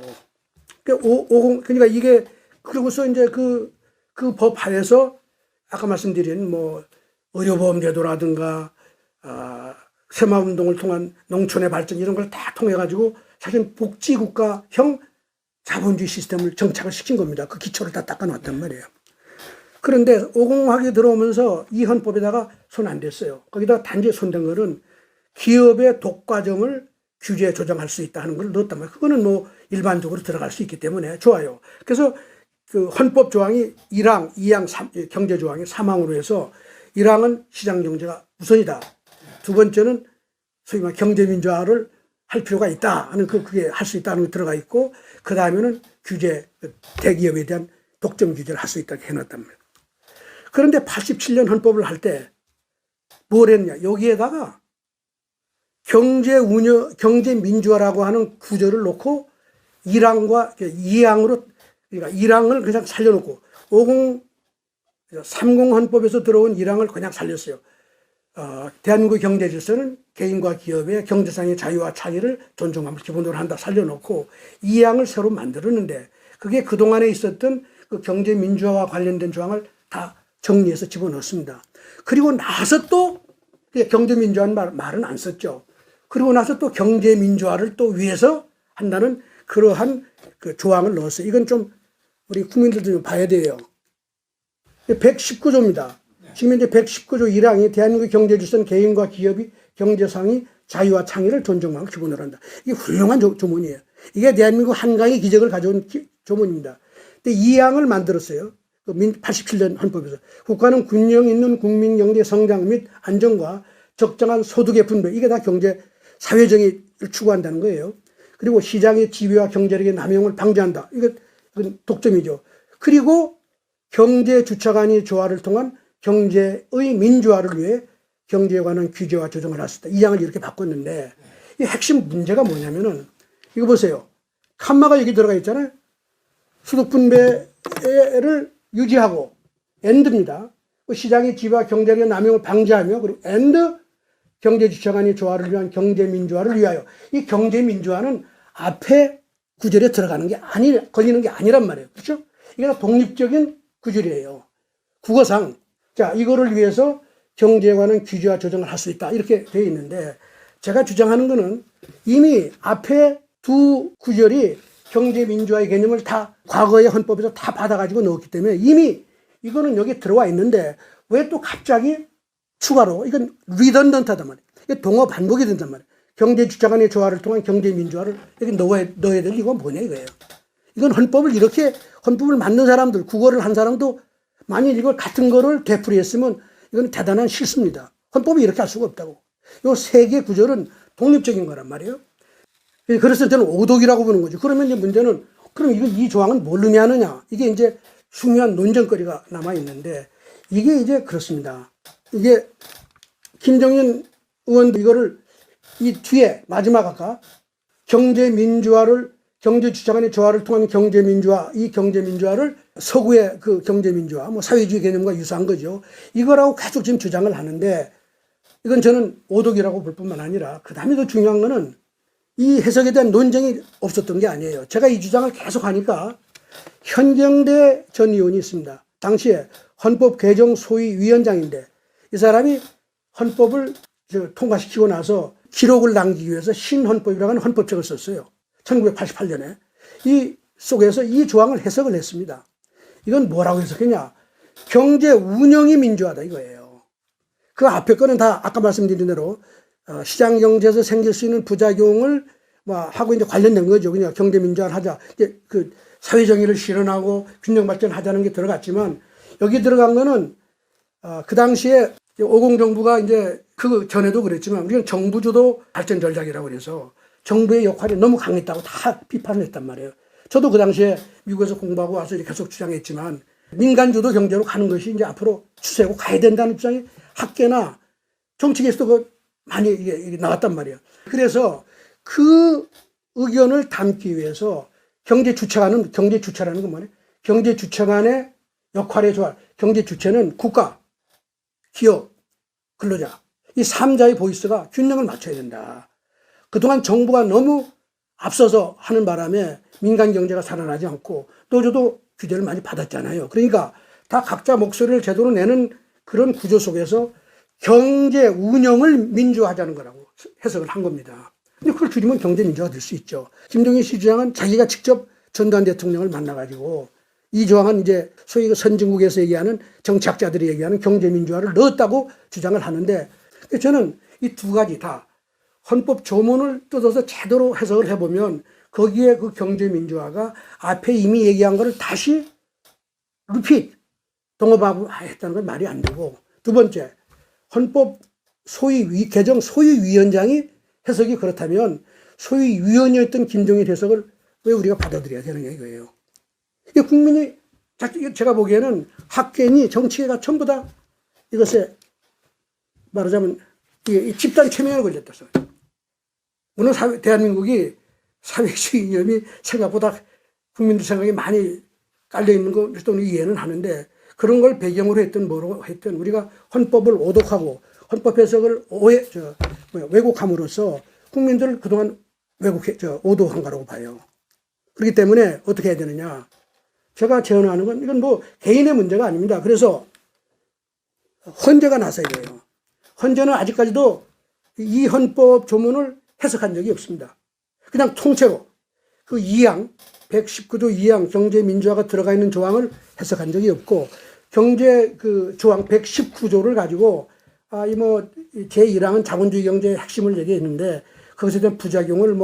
그러니까 이게, 그러고서 이제 그 법 하에서 아까 말씀드린 뭐 의료보험 제도라든가, 새마운동을 통한 농촌의 발전 이런 걸 다 통해가지고 사실 복지국가형 자본주의 시스템을 정착을 시킨 겁니다. 그 기초를 다 닦아놨단 말이에요. 그런데 오공학이 들어오면서 이 헌법에다가 손 안 댔어요. 거기다 단지 손댄 거는 기업의 독과점을 규제 조정할 수 있다 하는 걸 넣었단 말이에요. 그거는 뭐 일반적으로 들어갈 수 있기 때문에 좋아요. 그래서 그 헌법 조항이 1항, 2항, 경제 조항이 3항으로 해서 1항은 시장 경제가 우선이다. 두 번째는 소위 말 경제민주화를 할 필요가 있다 하는 그게 할 수 있다는 게 들어가 있고, 그 다음에는 규제, 대기업에 대한 독점 규제를 할 수 있다고 해놨단 말이에요. 그런데 87년 헌법을 할 때 뭘 했냐. 여기에다가 경제민주화라고 하는 구조를 놓고 1항과 2항으로, 그러니까 1항을 그냥 살려놓고 30 헌법에서 들어온 1항을 그냥 살렸어요. 대한민국 경제 질서는 개인과 기업의 경제상의 자유와 창의를 존중함을 기본으로 한다 살려놓고 2항을 새로 만들었는데, 그게 그동안에 있었던 그 경제 민주화와 관련된 조항을 다 정리해서 집어넣습니다. 그리고 나서 또 경제 민주화는 말은 안 썼죠. 그리고 나서 또 경제 민주화를 또 위해서 한다는 그러한 그 조항을 넣었어요. 이건 좀 우리 국민들도 좀 봐야 돼요. 119조입니다. 지금 현재 119조 1항이 대한민국 경제 질서는 개인과 기업이 경제상의 자유와 창의를 존중하고 기본으로 한다. 이게 훌륭한 조문이에요. 이게 대한민국 한강의 기적을 가져온 조문입니다. 근데 2항을 만들었어요. 87년 헌법에서. 국가는 균형 있는 국민 경제 성장 및 안정과 적정한 소득의 분배, 이게 다 경제 사회정의를 추구한다는 거예요. 그리고 시장의 지배와 경제력의 남용을 방지한다. 이건 독점이죠. 그리고 경제 주체간의 조화를 통한 경제의 민주화를 위해 경제에 관한 규제와 조정을 할 수 있다. 이 항을 이렇게 바꿨는데, 이 핵심 문제가 뭐냐면은, 이거 보세요. 칸마가 여기 들어가 있잖아요. 소득 분배를 유지하고, 엔드입니다. 시장의 지배와 경제력의 남용을 방지하며, 그리고 엔드 경제 주체 간의 조화를 위한 경제 민주화를 위하여. 이 경제 민주화는 앞에 구절에 들어가는 게 걸리는 게 아니란 말이에요. 그렇죠? 이게 다 독립적인 구절이에요. 국어상. 자, 이거를 위해서 경제에 관한 규제와 조정을 할 수 있다. 이렇게 되어 있는데, 제가 주장하는 거는 이미 앞에 두 구절이 경제 민주화의 개념을 다 과거의 헌법에서 다 받아가지고 넣었기 때문에 이미 이거는 여기 들어와 있는데, 왜 또 갑자기 추가로, 이건 리던던트하단 말이에요. 이게 동어 반복이 된단 말이에요. 경제 주체 간의 조화를 통한 경제 민주화를 여기 넣어야 될 이유가 뭐냐 이거예요. 이건 헌법을 만든 사람들, 국어를 한 사람도 만일 이걸 같은 거를 되풀이했으면 이건 대단한 실수입니다. 헌법이 이렇게 할 수가 없다고. 이 세 개 구절은 독립적인 거란 말이에요. 그래서 저는 오독이라고 보는 거죠. 그러면 이제 문제는, 그럼 이 조항은 뭘 의미하느냐. 이게 이제 중요한 논쟁거리가 남아있는데, 이게 이제 그렇습니다. 이게 김정인 의원도 이거를 이 뒤에 마지막 아까 경제 주체 간의 조화를 통한 경제 민주화, 이 경제 민주화를 서구의 그 경제 민주화, 뭐 사회주의 개념과 유사한 거죠. 이거라고 계속 지금 주장을 하는데, 이건 저는 오독이라고 볼 뿐만 아니라, 그 다음에 더 중요한 거는 이 해석에 대한 논쟁이 없었던 게 아니에요. 제가 이 주장을 계속 하니까 현경대 전 의원이 있습니다. 당시에 헌법 개정 소위 위원장인데, 이 사람이 헌법을 통과시키고 나서 기록을 남기기 위해서 신헌법이라고 하는 헌법책을 썼어요. 1988년에. 이 속에서 이 조항을 해석을 했습니다. 이건 뭐라고 해석했냐. 경제 운영이 민주화다 이거예요. 그 앞에 거는 다 아까 말씀드린 대로 시장 경제에서 생길 수 있는 부작용을 하고 이제 관련된 거죠. 그냥 경제 민주화를 하자. 이제 그 사회정의를 실현하고 균형 발전하자는 게 들어갔지만, 여기 들어간 거는 그 당시에 50 정부가 이제 그 전에도 그랬지만, 우리는 정부 주도 발전 전략이라고 그래서 정부의 역할이 너무 강했다고 다 비판을 했단 말이에요. 저도 그 당시에 미국에서 공부하고 와서 이렇게 계속 주장했지만, 민간 주도 경제로 가는 것이 이제 앞으로 추세고 가야 된다는 주장이 학계나 정치계에서도 많이 이게 나왔단 말이에요. 그래서 그 의견을 담기 위해서 경제 주체라는 건 뭐냐? 경제 주체 간의 역할의 조화. 경제 주체는 국가, 기업, 근로자. 이 3자의 보이스가 균형을 맞춰야 된다. 그동안 정부가 너무 앞서서 하는 바람에 민간 경제가 살아나지 않고 노조도 규제를 많이 받았잖아요. 그러니까 다 각자 목소리를 제대로 내는 그런 구조 속에서 경제 운영을 민주화하자는 거라고 해석을 한 겁니다. 근데 그걸 줄이면 경제 민주화가 될 수 있죠. 김종인 시 주장은 자기가 직접 전두환 대통령을 만나가지고 이 조항은 이제 소위 선진국에서 얘기하는 정치학자들이 얘기하는 경제 민주화를 넣었다고 주장을 하는데 저는 이 두 가지 다 헌법 조문을 뜯어서 제대로 해석을 해보면 거기에 그 경제 민주화가 앞에 이미 얘기한 거를 다시 리핏 동업하고 했다는 건 말이 안 되고, 두 번째 헌법 소위 개정 소위위원장이 해석이 그렇다면 소위위원이었던 김종인 해석을 왜 우리가 받아들여야 되느냐 이거예요. 이게 국민이 제가 보기에는 학계니 정치계가 전부 다 이것에 말하자면 이 집단 최면에 걸렸다. 오늘 대한민국이 사회주의 이념이 생각보다 국민들 생각이 많이 깔려 있는 거 또는 이해는 하는데, 그런 걸 배경으로 했던 뭐로 했던 우리가 헌법을 오독하고 헌법 해석을 왜곡함으로써 국민들을 그동안 오도한 거라고 봐요. 그렇기 때문에 어떻게 해야 되느냐. 제가 제언하는 건 이건 뭐 개인의 문제가 아닙니다. 그래서 헌재가 나서야 돼요. 헌재는 아직까지도 이 헌법 조문을 해석한 적이 없습니다. 그냥 통째로 그 2항 119조 2항 경제 민주화가 들어가 있는 조항을 해석한 적이 없고, 경제 그 조항 119조를 가지고 제1항은 자본주의 경제의 핵심을 얘기했는데 거기서 된 부작용을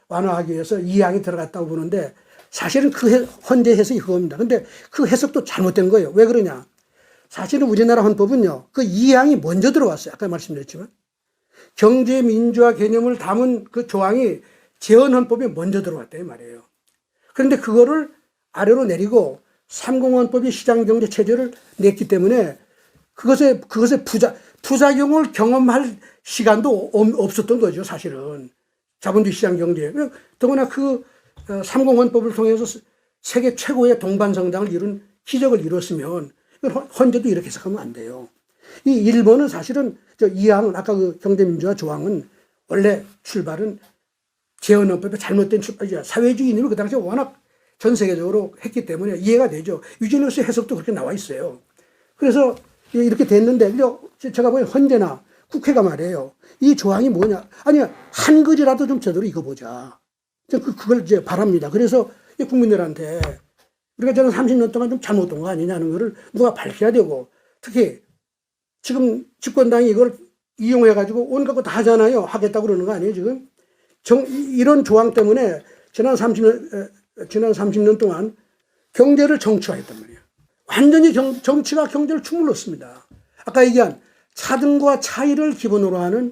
완화하기 위해서 2항이 들어갔다고 보는데, 사실은 그 헌재 해석이 그겁니다. 근데 그 해석도 잘못된 거예요. 왜 그러냐. 사실은 우리나라 헌법은요, 그 2항이 먼저 들어왔어요. 아까 말씀드렸지만. 경제 민주화 개념을 담은 그 조항이 재헌헌법에 먼저 들어왔다 이 말이에요. 그런데 그거를 아래로 내리고 3공헌법이 시장경제 체제를 냈기 때문에 그것의 부작용을 경험할 시간도 없었던 거죠, 사실은. 자본주의 시장경제. 더구나 그 3공헌법을 통해서 세계 최고의 동반성장을 이룬 기적을 이뤘으면 헌재도 이렇게 해석하면 안 돼요. 이 일본은 사실은 2항은 아까 그 경제민주화 조항은 원래 출발은 재헌헌법의 잘못된 출발이죠. 사회주의 이념이 그 당시에 워낙 전 세계적으로 했기 때문에 이해가 되죠. 유지뉴스 해석도 그렇게 나와 있어요. 그래서 이렇게 됐는데, 제가 보기엔 헌재나 국회가 말이에요. 이 조항이 뭐냐. 아니, 한 글이라도 좀 제대로 읽어보자. 그걸 이제 바랍니다. 그래서 국민들한테 우리가 저는 30년 동안 좀 잘못된 거 아니냐는 거를 누가 밝혀야 되고, 특히 지금 집권당이 이걸 이용해가지고 온갖 거 다 하잖아요. 하겠다고 그러는 거 아니에요, 지금? 이런 조항 때문에 지난 30년 동안 경제를 정치화했단 말이에요. 완전히 정치가 경제를 주물렀습니다. 아까 얘기한 차등과 차이를 기본으로 하는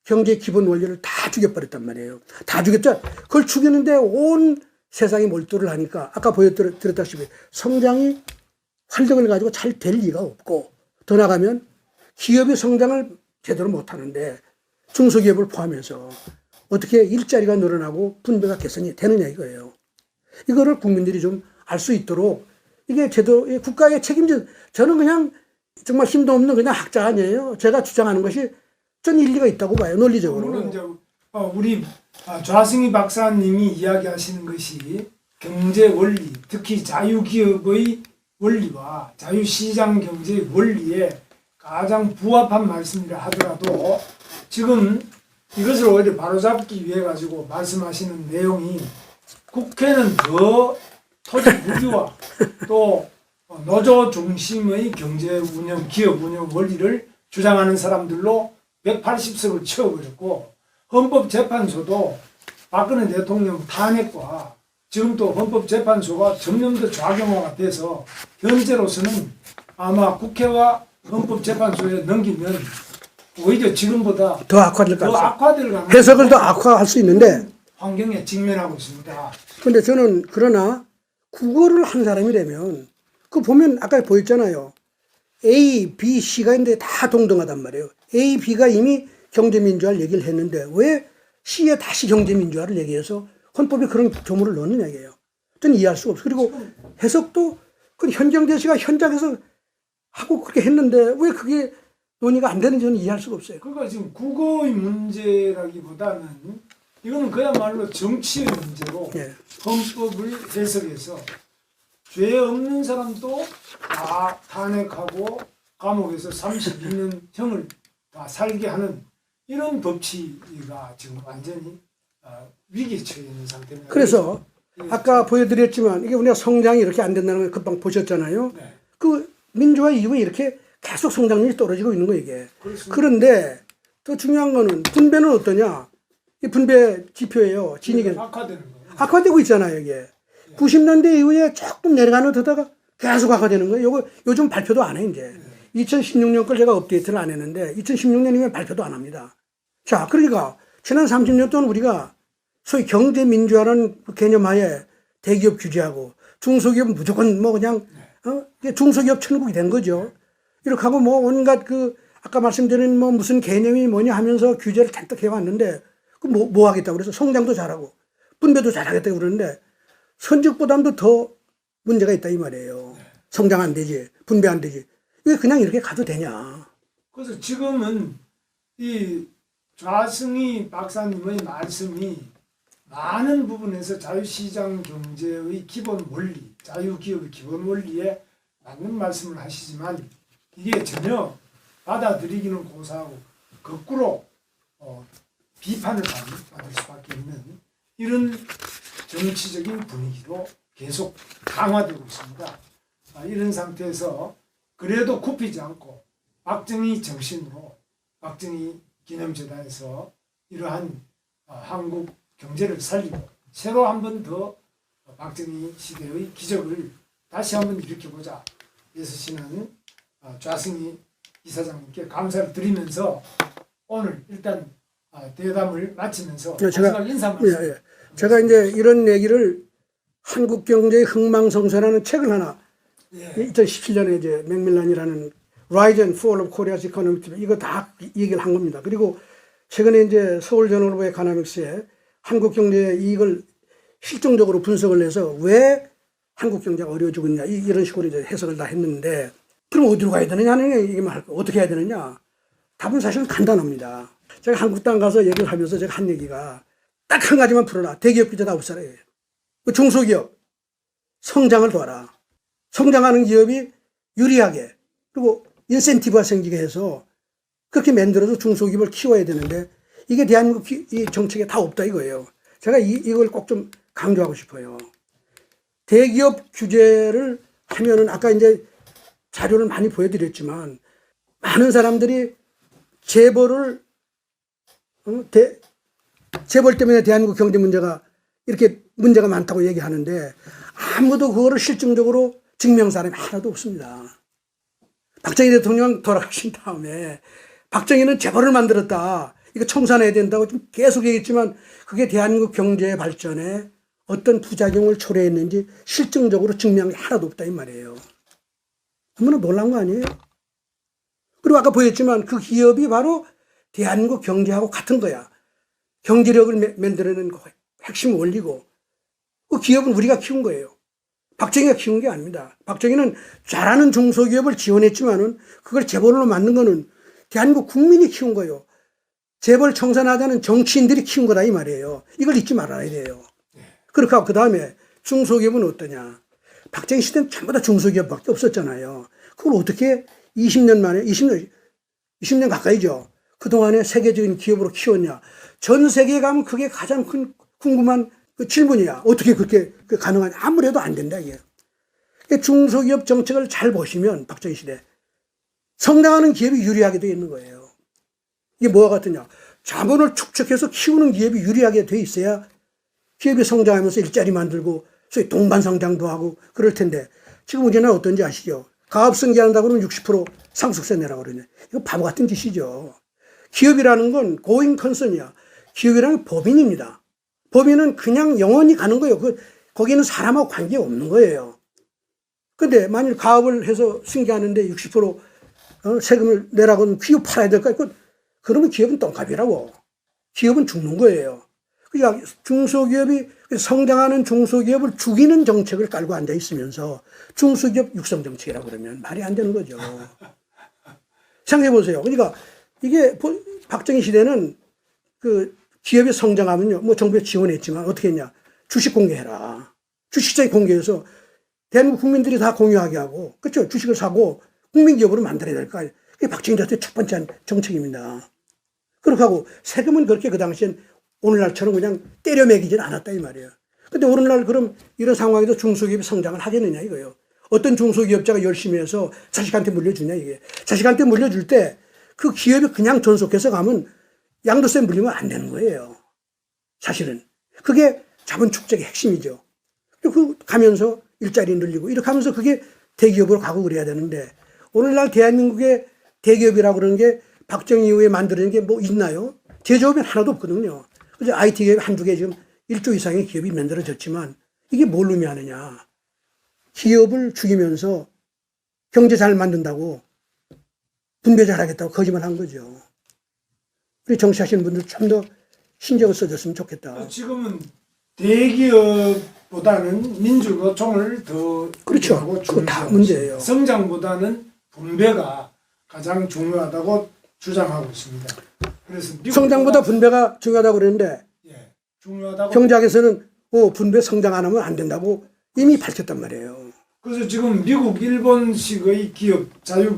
경제 기본 원리를 다 죽여버렸단 말이에요. 다 죽였죠. 그걸 죽이는데 온 세상이 몰두를 하니까 아까 보여드렸다시피 성장이 활력을 가지고 잘 될 리가 없고, 더 나가면 기업이 성장을 제대로 못하는데 중소기업을 포함해서 어떻게 일자리가 늘어나고 분배가 개선이 되느냐 이거예요. 이거를 국민들이 좀 알 수 있도록 이게 제대로 국가의 책임진, 저는 그냥 정말 힘도 없는 그냥 학자 아니에요. 제가 주장하는 것이 전 일리가 있다고 봐요, 논리적으로. 물론 이제 우리 좌승희 박사님이 이야기하시는 것이 경제 원리, 특히 자유기업의 원리와 자유시장 경제의 원리에 가장 부합한 말씀이라 하더라도, 지금 이것을 오히려 바로잡기 위해 가지고 말씀하시는 내용이 국회는 더 토지 부지와 또 노조 중심의 경제 운영, 기업 운영 원리를 주장하는 사람들로 180석을 채워버렸고, 헌법재판소도 박근혜 대통령 탄핵과 지금 또 헌법재판소가 점점 더 좌경화가 돼서 현재로서는 아마 국회와 헌법재판소에 넘기면 오히려 지금보다 더 악화될 가능성, 해석을 더 악화할 수 있는데 환경에 직면하고 있습니다. 그런데 저는 그러나 국어를 한 사람이라면 그 보면 아까 보였잖아요. A, B, C가 있는데 다 동등하단 말이에요. A, B가 이미 경제민주화를 얘기를 했는데 왜 C에 다시 경제민주화를 얘기해서 헌법에 그런 조문을 넣느냐 이게요. 저는 이해할 수가 없어요. 그리고 해석도 그 현경대 씨가 현장에서 하고 그렇게 했는데 왜 그게 논의가 안 되는지 저는 이해할 수가 없어요. 그러니까 지금 국어의 문제라기보다는 이거는 그야말로 정치의 문제로 예. 헌법을 해석해서 죄 없는 사람도 다 탄핵하고 감옥에서 32년 형을 다 살게 하는 이런 법치가 지금 완전히 위기에 처해 있는 상태입니다. 그래서 아까 보여드렸지만 이게 우리가 성장이 이렇게 안 된다는 걸 금방 보셨잖아요. 네. 그 민주화 이후에 이렇게 계속 성장률이 떨어지고 있는 거예요, 이게. 그렇습니다. 그런데 더 중요한 거는 분배는 어떠냐? 이 분배 지표예요. 진위가 악화되는 거예요. 악화되고 있잖아요, 이게. 90년대 이후에 조금 내려가는 듯하다가 계속 악화되는 거예요. 요거 요즘 발표도 안 해, 이제. 2016년 걸 제가 업데이트를 안 했는데 2016년이면 발표도 안 합니다. 자, 그러니까 지난 30년 동안 우리가 소위 경제 민주화라는 그 개념 하에 대기업 규제하고 중소기업은 무조건 뭐 그냥 이게 중소기업 천국이 된 거죠. 이렇게 하고 뭐 온갖 그 아까 말씀드린 뭐 무슨 개념이 뭐냐 하면서 규제를 잔뜩 해왔는데 그 뭐 하겠다고 그래서 성장도 잘하고 분배도 잘하겠다고 그러는데 선적보담도 더 문제가 있다 이 말이에요. 성장 안 되지, 분배 안 되지. 이게 그냥 이렇게 가도 되냐? 그래서 지금은 이 좌승희 박사님의 말씀이 많은 부분에서 자유시장 경제의 기본 원리, 자유기업의 기본 원리에 맞는 말씀을 하시지만 이게 전혀 받아들이기는 고사하고 거꾸로 비판을 받을 수밖에 없는 이런 정치적인 분위기로 계속 강화되고 있습니다. 이런 상태에서 그래도 굽히지 않고 박정희 정신으로 박정희 기념재단에서 이러한 한국 경제를 살리고 새로 한 번 더 박정희 시대의 기적을 다시 한번 일으켜보자. 애쓰시는 좌승희 이사장님께 감사를 드리면서 오늘 일단 대담을 마치면서 마지막 인사 말씀. 제가 이제 이런 얘기를 한국 경제의 흥망성쇠라는 책을 하나 2017년에 이제 맥밀란이라는 Rise and Fall of Korea's Economy 이거 다 얘기를 한 겁니다. 그리고 최근에 이제 서울저널 에코노믹스에 한국 경제의 이익을 실증적으로 분석을 해서 왜 한국 경제가 어려워지고 있냐 이런 식으로 이제 해석을 다 했는데 그럼 어디로 가야 되느냐는 얘기만 할 거 어떻게 해야 되느냐 답은 사실은 간단합니다. 제가 한국 땅 가서 얘기를 하면서 제가 한 얘기가 딱 한 가지만 풀어라. 대기업 규제 다 없애라. 중소기업 성장을 도와라. 성장하는 기업이 유리하게 그리고 인센티브가 생기게 해서 그렇게 만들어서 중소기업을 키워야 되는데 이게 대한민국 이 정책에 다 없다 이거예요. 제가 이걸 꼭 좀 강조하고 싶어요. 대기업 규제를 하면은 아까 이제 자료를 많이 보여드렸지만 많은 사람들이 재벌을 재벌 때문에 대한민국 경제 문제가 이렇게 문제가 많다고 얘기하는데 아무도 그거를 실증적으로 증명한 사람이 하나도 없습니다. 박정희 대통령 돌아가신 다음에 박정희는 재벌을 만들었다. 이거 청산해야 된다고 좀 계속 얘기했지만 그게 대한민국 경제 발전에 어떤 부작용을 초래했는지 실증적으로 증명이 하나도 없다 이 말이에요. 너무나 놀란 거 아니에요? 그리고 아까 보였지만 그 기업이 바로 대한민국 경제하고 같은 거야. 경제력을 만들어내는 핵심 원리고 그 기업은 우리가 키운 거예요. 박정희가 키운 게 아닙니다. 박정희는 잘하는 중소기업을 지원했지만은 그걸 재벌로 만든 거는 대한민국 국민이 키운 거예요. 재벌 청산하자는 정치인들이 키운 거다 이 말이에요. 이걸 잊지 말아야 돼요. 그렇게 하고 그 다음에 중소기업은 어떠냐. 박정희 시대는 전부 다 중소기업밖에 없었잖아요. 그걸 어떻게 20년 만에 20년 가까이죠. 그동안에 세계적인 기업으로 키웠냐. 전 세계에 가면 그게 가장 큰 궁금한 그 질문이야. 어떻게 그렇게 가능하냐. 아무래도 안 된다 이게. 중소기업 정책을 잘 보시면 박정희 시대 성장하는 기업이 유리하게 되어 있는 거예요. 이게 뭐와 같으냐. 자본을 축적해서 키우는 기업이 유리하게 돼 있어야 기업이 성장하면서 일자리 만들고 소위 동반성장도 하고 그럴 텐데 지금 우리는 어떤지 아시죠? 가업승계한다고 그러면 60% 상속세 내라고 그러네. 이거 바보 같은 짓이죠. 기업이라는 건 고잉 컨선이야. 기업이라는 건 법인입니다. 법인은 그냥 영원히 가는 거예요. 거기는 사람하고 관계 없는 거예요. 근데 만일 가업을 해서 승계하는데 60% 세금을 내라고 하면 기업 팔아야 될까? 그러면 기업은 똥값이라고. 기업은 죽는 거예요. 그러니까 중소기업이 성장하는 중소기업을 죽이는 정책을 깔고 앉아 있으면서 중소기업 육성 정책이라고 그러면 말이 안 되는 거죠. 생각해 보세요. 그러니까 이게 박정희 시대는 그 기업이 성장하면요, 뭐 정부에 지원했지만 어떻게 했냐? 주식 공개해라. 주식시장에 공개해서 대한민국 국민들이 다 공유하게 하고, 그렇죠? 주식을 사고 국민 기업으로 만들어야 될 거 아니에요. 그게 박정희 대통령의 첫 번째 정책입니다. 그렇게 하고 세금은 그렇게 그 당시엔 오늘날처럼 그냥 때려 매기진 않았다 이 말이에요. 근데 오늘날 그럼 이런 상황에서 중소기업이 성장을 하겠느냐 이거예요. 어떤 중소기업자가 열심히 해서 자식한테 물려주냐 이게. 자식한테 물려줄 때 그 기업이 그냥 존속해서 가면 양도세 물리면 안 되는 거예요. 사실은. 그게 자본 축적의 핵심이죠. 그 가면서 일자리 늘리고 이렇게 하면서 그게 대기업으로 가고 그래야 되는데 오늘날 대한민국의 대기업이라고 그러는 게 박정희 이후에 만들어진 게 뭐 있나요? 제조업은 하나도 없거든요. 그래서 IT 기업이 한두 개 지금 1조 이상의 기업이 만들어졌지만 이게 뭘 의미하느냐. 기업을 죽이면서 경제 잘 만든다고 분배 잘 하겠다고 거짓말 한 거죠. 우리 정치하시는 분들 좀 더 신경을 써줬으면 좋겠다. 지금은 대기업보다는 민주노총을 더 그렇죠. 하고 그거 다 문제예요. 성장보다는 분배가 가장 중요하다고 주장하고 있습니다. 그래서 성장보다 분배가 중요하다고 그러는데 예, 중요하다고. 경제학에서는 분배 성장 안 하면 안 된다고 이미 밝혔단 말이에요. 그래서 지금 미국, 일본식의 기업 자유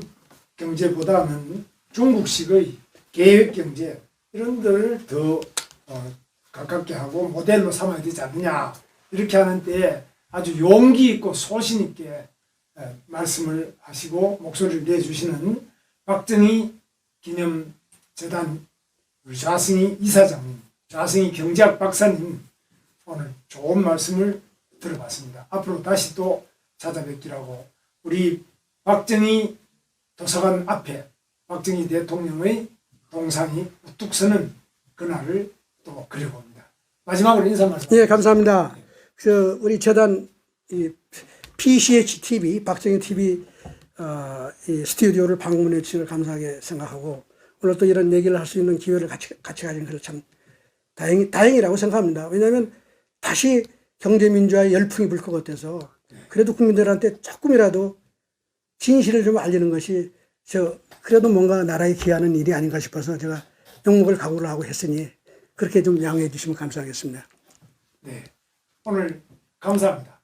경제보다는 중국식의 계획 경제 이런 데를 더 가깝게 하고 모델로 삼아야 되지 않느냐 이렇게 하는 때에 아주 용기 있고 소신 있게 말씀을 하시고 목소리를 내주시는 박정희 기념재단 우리 좌승희 이사장님, 좌승희 경제학 박사님 오늘 좋은 말씀을 들어봤습니다. 앞으로 다시 또 찾아뵙기라고 우리 박정희 도서관 앞에 박정희 대통령의 동상이 우뚝 서는 그날을 또 그려봅니다. 마지막으로 인사 말씀. 예, 감사합니다. 우리 재단 PCH TV, 박정희 TV 이 스튜디오를 방문해 주시는 걸 감사하게 생각하고 오늘 또 이런 얘기를 할 수 있는 기회를 같이 가진 것을 참 다행이라고 생각합니다. 왜냐하면 다시 경제민주화의 열풍이 불 것 같아서 그래도 국민들한테 조금이라도 진실을 좀 알리는 것이 그래도 뭔가 나라에 기여하는 일이 아닌가 싶어서 제가 욕먹을 각오를 하고 했으니 그렇게 좀 양해해 주시면 감사하겠습니다. 네, 오늘 감사합니다.